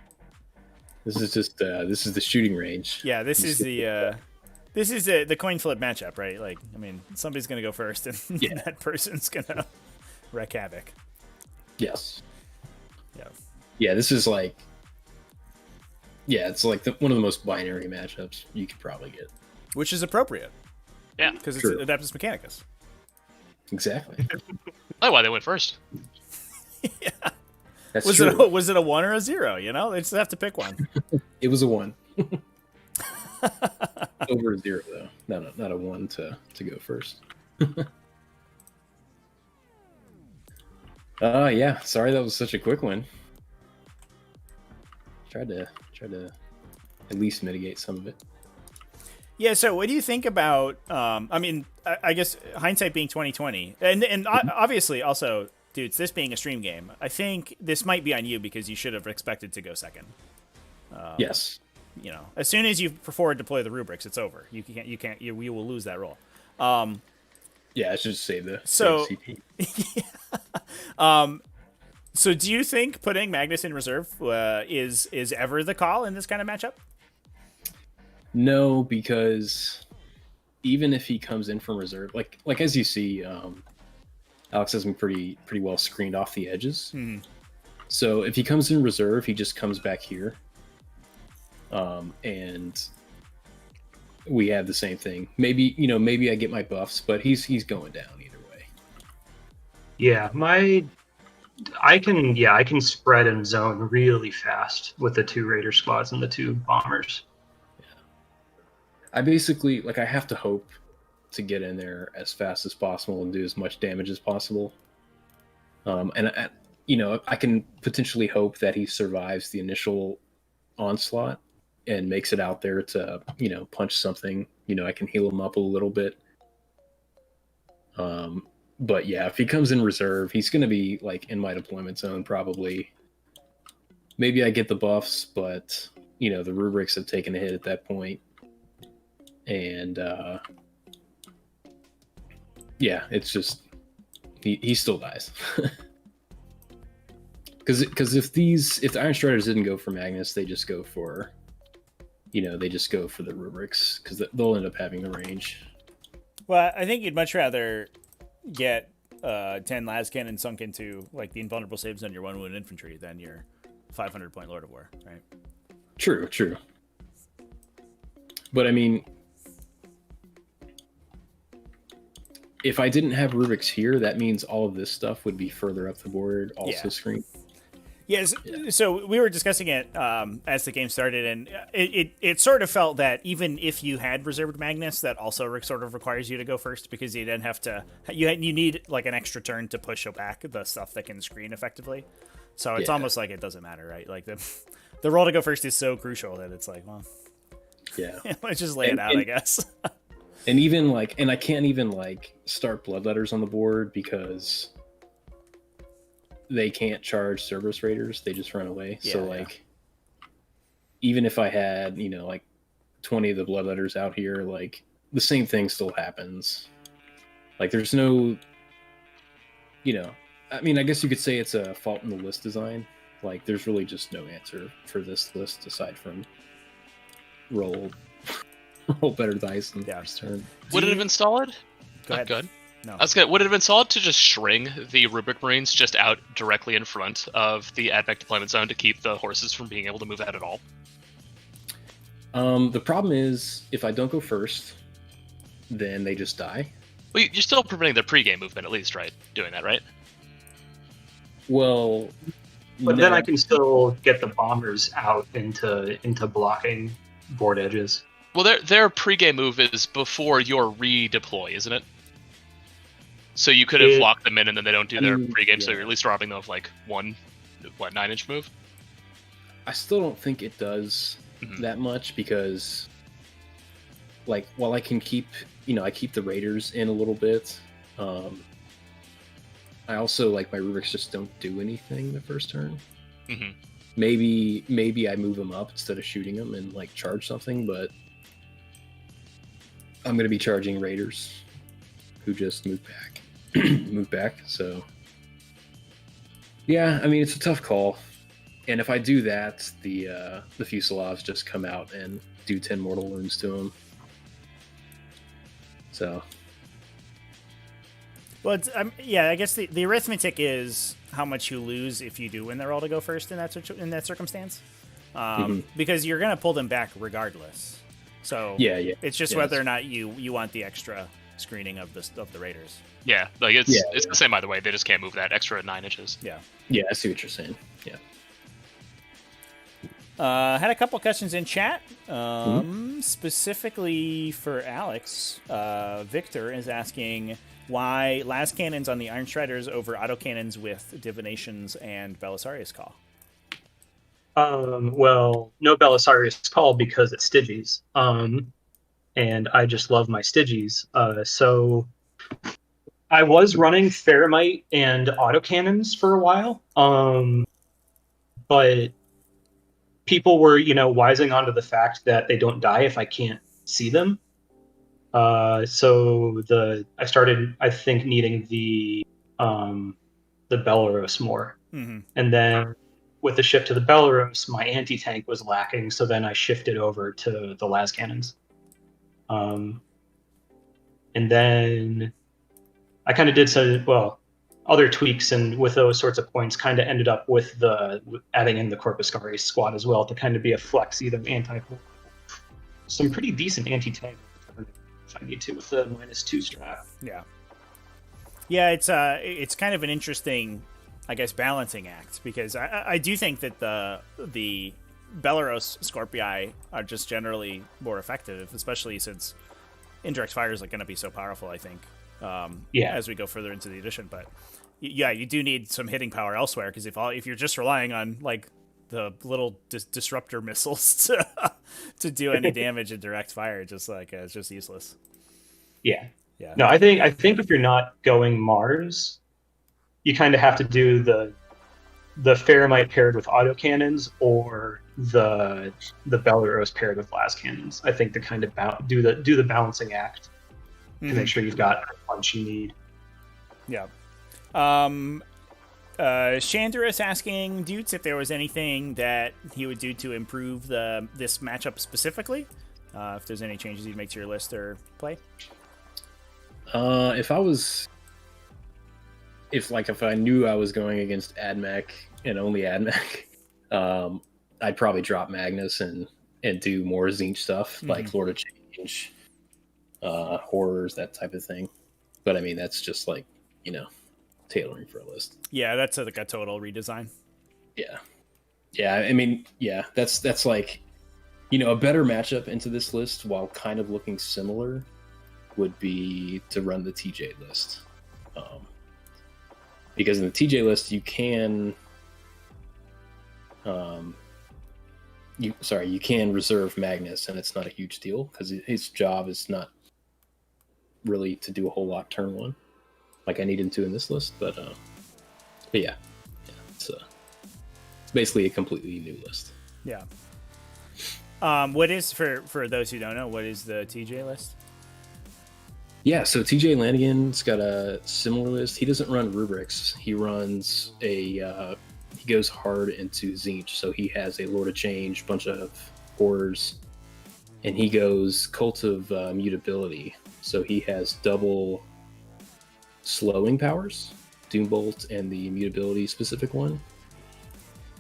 This is just this is the shooting range.
Yeah, this is the coin flip matchup, right? Like, I mean, somebody's gonna go first, and that person's gonna wreak havoc.
Yes.
Yeah.
Yeah, this is like. Yeah, it's like one of the most binary matchups you could probably get.
Which is appropriate.
Yeah.
Because it's
True.
Adeptus Mechanicus.
Exactly.
That's why they went first.
Yeah.
That's
Was
true.
was it a 1 or a 0? You know, they just have to pick one.
It was a 1. Over a 0 though. Not a 1 to go first. Yeah. Sorry that was such a quick one. Tried to at least mitigate some of it.
Yeah. So, what do you think about? I mean, I guess hindsight being 2020, and obviously also, dudes, this being a stream game, I think this might be on you because you should have expected to go second.
Yes.
You know, as soon as you forward deploy the rubrics, it's over. You will lose that roll.
Yeah, I should just save the
So-
CP.
So, do you think putting Magnus in reserve is ever the call in this kind of matchup?
No, because even if he comes in from reserve, like as you see, Alex has been pretty well screened off the edges.
Mhm.
So if he comes in reserve, he just comes back here, and we have the same thing. Maybe I get my buffs, but he's going down either way.
Yeah, I can spread and zone really fast with the 2 Raider squads and the 2 bombers.
I basically I have to hope to get in there as fast as possible and do as much damage as possible. I can potentially hope that he survives the initial onslaught and makes it out there to, punch something. I can heal him up a little bit. But yeah, if he comes in reserve, he's going to be in my deployment zone probably. Maybe I get the buffs, but the rubrics have taken a hit at that point. And yeah, it's just he still dies. Because if the Iron Striders didn't go for Magnus, they just go for the rubrics because they'll end up having the range.
Well, I think you'd much rather get 10 las cannon sunk into the invulnerable saves on your 1 wound infantry than your 500 point Lord of War, right?
True. But I mean, if I didn't have Rubik's here, that means all of this stuff would be further up the board, also screen.
Yes. So we were discussing it as the game started, and it sort of felt that even if you had reserved Magnus, that also sort of requires you to go first, because you then have to you need like an extra turn to push back the stuff that can screen effectively. So it's almost like it doesn't matter, right? Like the roll to go first is so crucial that it's like, well, let's just lay it out, I guess.
And even like, and I can't even like start Bloodletters on the board because they can't charge Cerberus Raiders. They just run away. So like, even if I had, like 20 of the Bloodletters out here, like the same thing still happens. Like there's no, I mean, I guess you could say it's a fault in the list design. Like there's really just no answer for this list aside from roll better dice than the first turn.
Would it have been solid?
Go ahead.
Good.
No.
That's good. Would it have been solid to just string the Rubric Marines just out directly in front of the Admech deployment zone to keep the horses from being able to move out at all?
The problem is, if I don't go first, then they just die.
Well, you're still preventing their pregame movement at least, right? Doing that, right?
Well,
but then I can still get the bombers out into blocking board edges.
Well, their pregame move is before your redeploy, isn't it? So you could have locked them in, and then they don't do their pregame, so you're at least robbing them of like 9-inch move?
I still don't think it does that much because, like, while I can keep, I keep the Raiders in a little bit, I also, like, my Rubrics just don't do anything the first turn.
Mm-hmm.
Maybe I move them up instead of shooting them and, like, charge something, but I'm going to be charging Raiders who just move back. So yeah, I mean, it's a tough call. And if I do that, the Fuselages just come out and do 10 mortal wounds to him. So
well, I guess the arithmetic is how much you lose if you do win the roll to go first in that circumstance, because you're gonna pull them back regardless. So it's just whether or not you want the extra screening of the Raiders.
Yeah, like it's the same either way. They just can't move that extra 9 inches.
Yeah,
I see what you're saying. Yeah.
Had a couple questions in chat, specifically for Alex. Victor is asking why las cannons on the Iron Striders over autocannons with divinations and Belisarius Call.
Well, no Belisarius Call because it's Stygies. And I just love my Stygies. So I was running Faramite and autocannons for a while. But people were, wising onto the fact that they don't die if I can't see them. So I started, I think, needing the Belarus more.
Mm-hmm.
And then with the shift to the Belarus, my anti-tank was lacking, so then I shifted over to the las cannons. And then I kind of did other tweaks, and with those sorts of points, kind of ended up with adding in the Corpuscari squad as well to kind of be a flex, either anti, some pretty decent anti-tank if I need to with the -2 strap.
Yeah, it's kind of an interesting, I guess, balancing act, because I do think that the Belarus Scorpii are just generally more effective, especially since indirect fire is going to be so powerful, I think, as we go further into the edition. But yeah, you do need some hitting power elsewhere, because if you're just relying on like the little disruptor missiles to do any damage in direct fire, just like it's just useless.
Yeah. No, I think if you're not going Mars, you kind of have to do the Faramite paired with autocannons or the Belarus paired with las cannons. I think to kind of do the balancing act to make sure you've got the punch you need.
Yeah. Chandra is asking Doots if there was anything that he would do to improve this matchup specifically. If there's any changes he'd make to your list or play.
If I knew I was going against Admech and only Admech, I'd probably drop Magnus and and do more Tzeentch stuff, like Lord of Change, horrors, that type of thing. But I mean, that's just like, tailoring for a list.
Yeah, that's like a total redesign.
Yeah. I mean, yeah, that's like, a better matchup into this list while kind of looking similar would be to run the TJ list. Because in the TJ list, you can, you can reserve Magnus, and it's not a huge deal because his job is not really to do a whole lot turn one, like I need him to in this list. But yeah, it's basically a completely new list.
Yeah. What is, for those who don't know, what is the TJ list?
Yeah, so TJ Lanigan's got a similar list. He doesn't run rubrics. He runs he goes hard into Tzeentch. So he has a Lord of Change, bunch of horrors, and he goes Cult of Mutability. So he has double slowing powers, Doombolt and the Mutability specific one.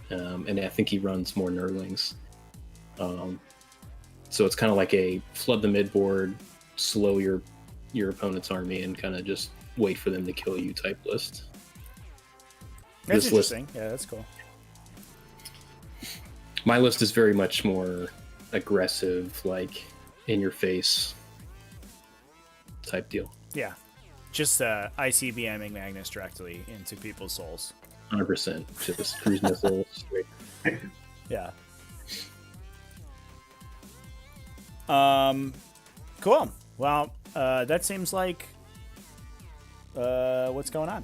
And I think he runs more Nurglings. So it's kind of like a flood the midboard, slow your opponent's army, and kind of just wait for them to kill you type list.
That's interesting. Yeah, that's cool.
My list is very much more aggressive, like in your face type deal.
Yeah. Just ICBMing Magnus directly into people's souls.
100%. Just cruise missile straight.
Yeah. Cool. Well, that seems like what's going on.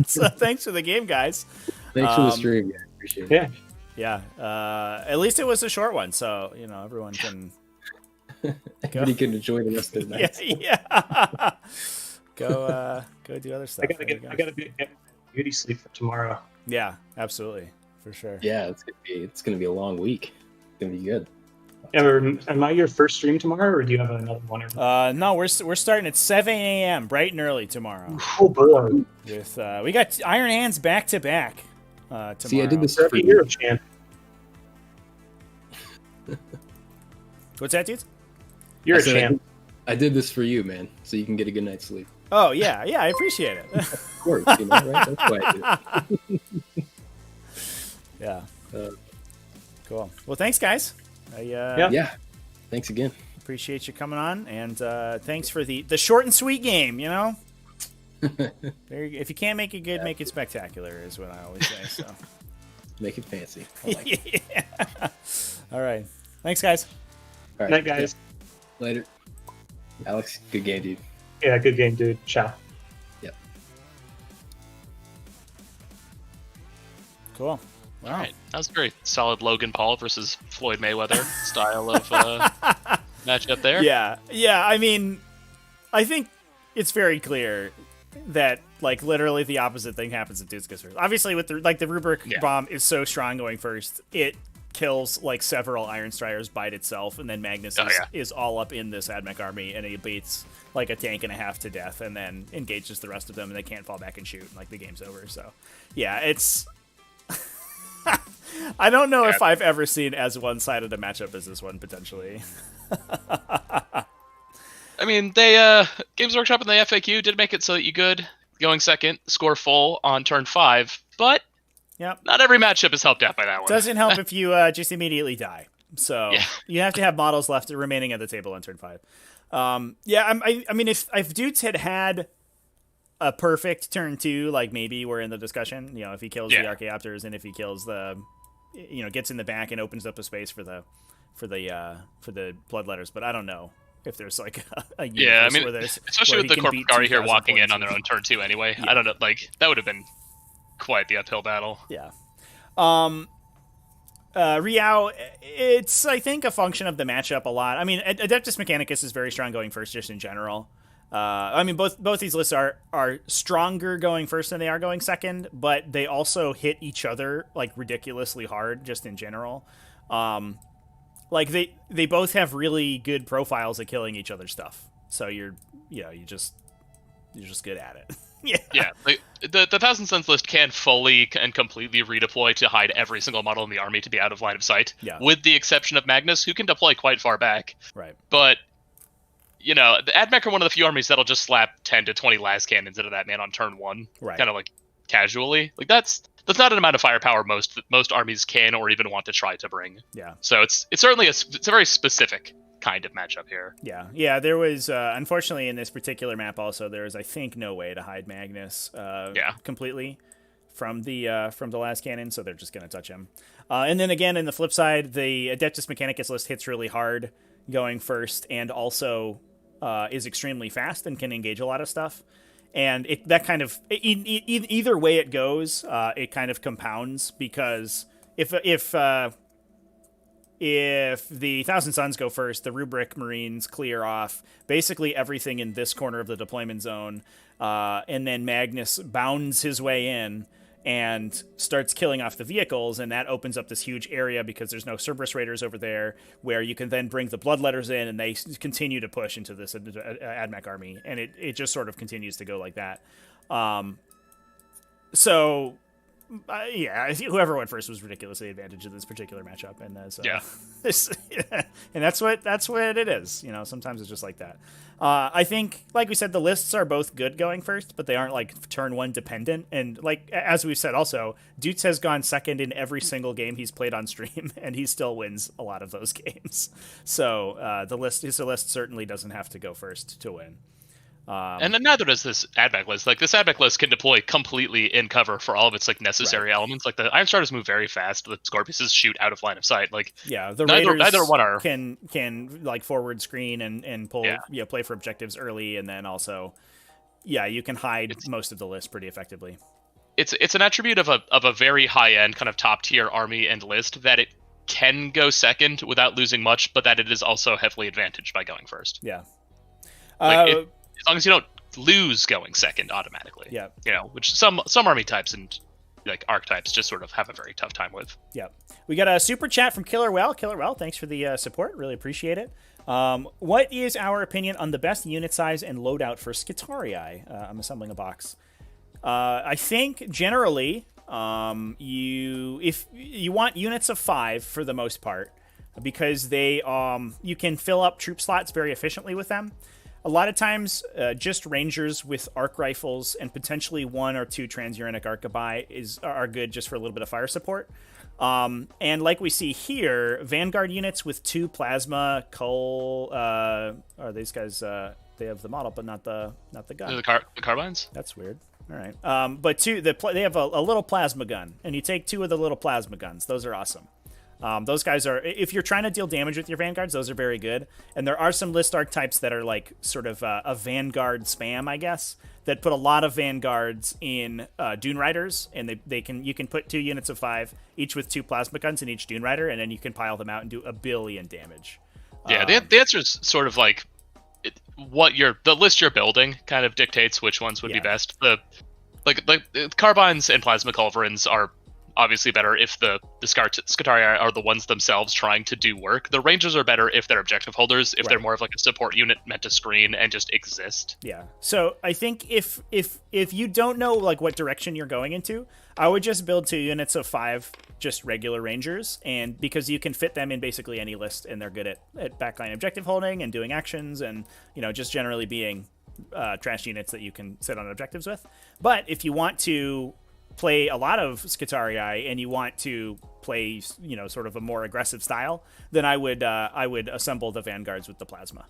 So thanks for the game, guys.
Thanks for the stream. Yeah, appreciate it.
Yeah. At least it was a short one, so everyone can
everybody can enjoy the rest of the night.
Yeah. Go do other stuff.
I gotta get beauty sleep for tomorrow.
Yeah, absolutely, for sure.
Yeah, it's gonna be a long week. It's gonna be good.
Am I your first stream tomorrow, or do you have another one?
No, we're starting at 7 a.m. bright and early tomorrow.
Oh boy!
With we got Iron Hands back to back tomorrow.
See, I did this
for you, champ.
What's that, dude?
You're a champ.
I did this for you, man, so you can get a good night's sleep.
Oh yeah, I appreciate it.
Of course, right? That's why I do.
Yeah. Cool. Well, thanks, guys.
Yeah. Thanks again.
Appreciate you coming on, and thanks for the short and sweet game. If you can't make it good, make it spectacular is what I always say. So
make it fancy. I like
it. All right. Thanks, guys.
All right, night, guys.
Later. Alex, good game, dude.
Yeah, good game, dude. Ciao.
Yep.
Cool.
Wow. All right. That was a very solid Logan Paul versus Floyd Mayweather style of matchup there.
Yeah. I mean, I think it's very clear that literally the opposite thing happens if Doots goes first. Obviously, with the rubric bomb is so strong going first, it kills several Iron Striders by itself, and then Magnus is all up in this Admech army, and he beats a tank and a half to death, and then engages the rest of them, and they can't fall back and shoot, and the game's over. So, yeah, it's. I don't know if I've ever seen as one-sided a matchup as this one, potentially.
I mean, they Games Workshop and the FAQ did make it so that you could, going second, score full on turn 5, but not every matchup is helped out by that one.
Doesn't help if you just immediately die. So you have to have models left remaining at the table on turn 5. I mean, if Doots had a perfect turn 2, maybe we're in the discussion. If he kills the Archaeopters, and if he kills the, gets in the back and opens up a space for the Bloodletters. But I don't know if there's a universe where there's
especially with the Corpgari here walking in on their own turn 2 anyway. I don't know, that would have been quite the uphill battle.
Yeah. Riao, it's I think a function of the matchup a lot. I mean, Adeptus Mechanicus is very strong going first, just in general. I mean, both these lists are stronger going first than they are going second, but they also hit each other ridiculously hard, just in general. They both have really good profiles at killing each other's stuff. So you're just good at it.
Yeah, like, the Thousand Suns list can fully and completely redeploy to hide every single model in the army to be out of line of sight, with the exception of Magnus, who can deploy quite far back.
Right.
But, the Admech are one of the few armies that'll just slap 10 to 20 las cannons into that man on turn 1, kind of like casually. Like that's not an amount of firepower most armies can or even want to try to bring.
Yeah.
So it's certainly it's a very specific kind of matchup here.
Yeah. There was unfortunately in this particular map also there is I think no way to hide Magnus completely from the last cannon, so they're just gonna touch him. And then again in the flip side, the Adeptus Mechanicus list hits really hard going first, and also is extremely fast and can engage a lot of stuff. And either way it goes, it kind of compounds, because if the Thousand Suns go first, the Rubric Marines clear off basically everything in this corner of the deployment zone, and then Magnus bounds his way in and starts killing off the vehicles, and that opens up this huge area because there's no Cerberus Raiders over there, where you can then bring the Bloodletters in, and they continue to push into this Admech army, and it just sort of continues to go like that. Whoever went first was ridiculously advantaged in this particular matchup, and and that's what it is. Sometimes it's just like that. I think, like we said, the lists are both good going first, but they aren't like turn 1 dependent. And like as we've said, also Doots has gone second in every single game he's played on stream, and he still wins a lot of those games. So his list certainly doesn't have to go first to win.
And then neither does this Admech list. Like, this Admech list can deploy completely in cover for all of its necessary elements. Like, the Iron Starters move very fast. The Scorpiuses shoot out of line of sight. Like,
the Raiders neither one are can like forward screen and pull play for objectives early, and then also you can hide most of the list pretty effectively.
It's an attribute of a very high end kind of top tier army and list that it can go second without losing much, but that it is also heavily advantaged by going first.
Yeah.
As long as you don't lose going second automatically.
Yeah.
Which some army types and like archetypes just sort of have a very tough time with.
Yeah. We got a super chat from Killer Well. Killer Well, thanks for the support. Really appreciate it. What is our opinion on the best unit size and loadout for Skitarii? I'm assembling a box. I think generally, if you want units of 5 for the most part, because they you can fill up troop slots very efficiently with them. A lot of times, just Rangers with arc rifles and potentially 1 or 2 transuranic arquebuy are good just for a little bit of fire support. And like we see here, Vanguard units with 2 plasma cull are these guys. They have the model, but not the gun.
The carbines.
That's weird. All right, but they have a little plasma gun, and you take 2 of the little plasma guns. Those are awesome. Those guys are, if you're trying to deal damage with your Vanguards, those are very good. And there are some list archetypes that are like sort of a Vanguard spam, I guess, that put a lot of Vanguards in Dune Riders, and you can put 2 units of 5, each with 2 plasma guns in each Dune Rider, and then you can pile them out and do 1 billion damage.
Yeah, the answer is sort of like the list you're building kind of dictates which ones would be best. The carbines and plasma culverins are obviously better if the Skitarii are the ones themselves trying to do work. The Rangers are better if they're objective holders, if they're more of like a support unit meant to screen and just exist.
Yeah. So I think if you don't know like what direction you're going into, I would just build 2 units of 5 just regular Rangers, and because you can fit them in basically any list, and they're good at backline objective holding and doing actions, and just generally being trash units that you can sit on objectives with. But if you want to play a lot of Skitarii and you want to play, sort of a more aggressive style, then I would assemble the Vanguards with the plasma.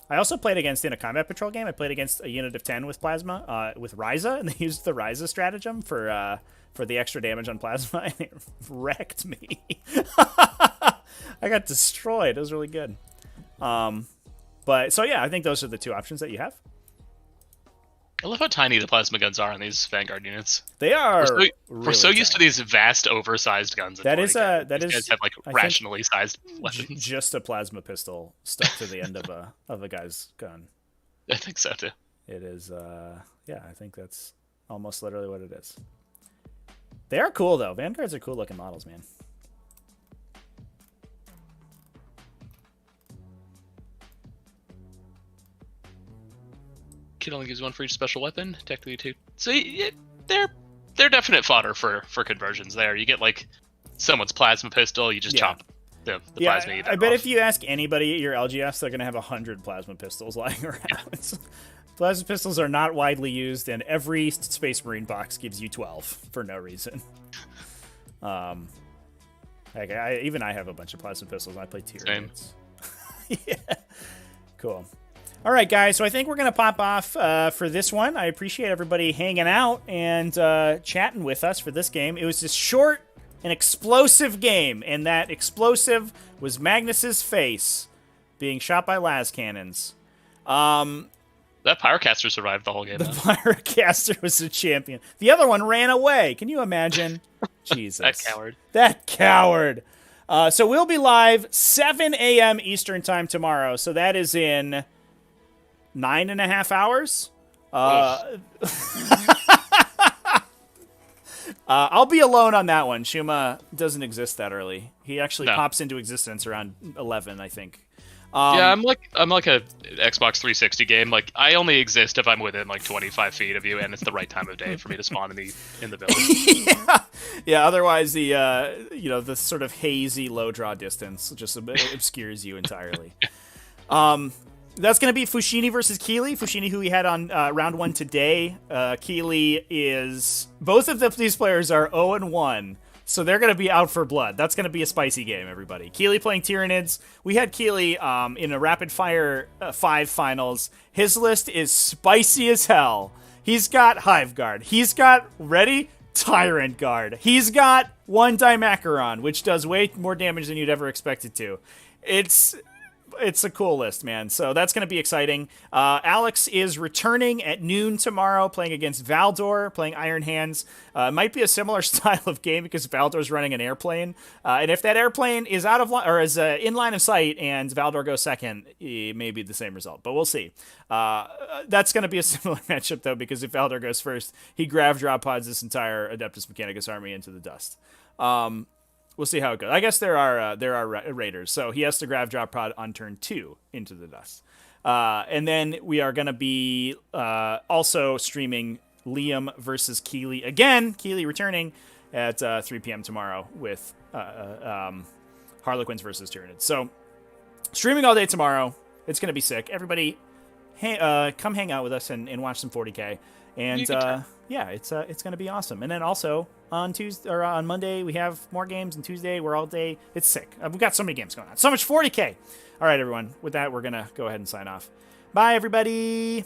I also played against, in a combat patrol game, I played against a unit of 10 with plasma, with Ryza, and they used the Ryza stratagem for the extra damage on plasma, and it wrecked me. I got destroyed. It was really good. I think those are the 2 options that you have.
I love how tiny the plasma guns are on these Vanguard units.
They are.
We're so used to these vast, oversized guns.
These guys
have like rationally sized weapons.
Just a plasma pistol stuck to the end of a guy's gun.
I think so too.
It is. I think that's almost literally what it is. They are cool though. Vanguards are cool looking models, man.
Kid only gives 1 for each special weapon. Technically 2. So yeah, they're definite fodder for conversions there. You get like someone's plasma pistol, you just chop the plasma.
I bet if you ask anybody at your LGS, they're going to have 100 plasma pistols lying around. Yeah. Plasma pistols are not widely used, and every Space Marine box gives you 12 for no reason. Even I have a bunch of plasma pistols. I play Tyranids. Yeah. Cool. All right, guys. So I think we're going to pop off for this one. I appreciate everybody hanging out and chatting with us for this game. It was just short and explosive game, and that explosive was Magnus's face being shot by las cannons.
That Pyrocaster survived the whole game.
The Pyrocaster was the champion. The other one ran away. Can you imagine? Jesus. That coward. So we'll be live 7 a.m. Eastern time tomorrow. So that is in 9.5 hours. I'll be alone on that one. Shuma doesn't exist that early. He actually pops into existence around 11, I think.
Yeah, I'm like a Xbox 360 game. Like I only exist if I'm within like 25 feet of you, and it's the right time of day for me to spawn in the village.
Yeah. Otherwise, the sort of hazy low draw distance just obscures you entirely. That's going to be Fushini versus Keeley. Fushini, who we had on round 1 today. Keeley is... Both of these players are 0-1, so they're going to be out for blood. That's going to be a spicy game, everybody. Keeley playing Tyranids. We had Keeley in a Rapid Fire 5 finals. His list is spicy as hell. He's got Hive Guard. He's got, ready? Tyrant Guard. He's got 1 Dimacaron, which does way more damage than you'd ever expect it to. It's a cool list, man. So that's going to be exciting. Alex is returning at noon tomorrow, playing against Valdor, playing Iron Hands. It might be a similar style of game because Valdor's running an airplane. And if that airplane is out of line or is in line of sight and Valdor goes second, it may be the same result. But we'll see. That's going to be a similar matchup though, because if Valdor goes first, he grav drop pods this entire Adeptus Mechanicus army into the dust. We'll see how it goes. I guess there are raiders, so he has to grav drop pod on turn 2 into the dust. And then we are going to be also streaming Liam versus Keeley again. Keeley returning at 3 p.m. tomorrow with Harlequins versus Tyranids. So streaming all day tomorrow. It's going to be sick. Everybody, come hang out with us and watch some 40K. And it's going to be awesome. And then also on Tuesday or on Monday we have more games, and Tuesday we're all day. It's sick. We've got so many games going on. So much 40K. All right, everyone. With that, we're going to go ahead and sign off. Bye, everybody.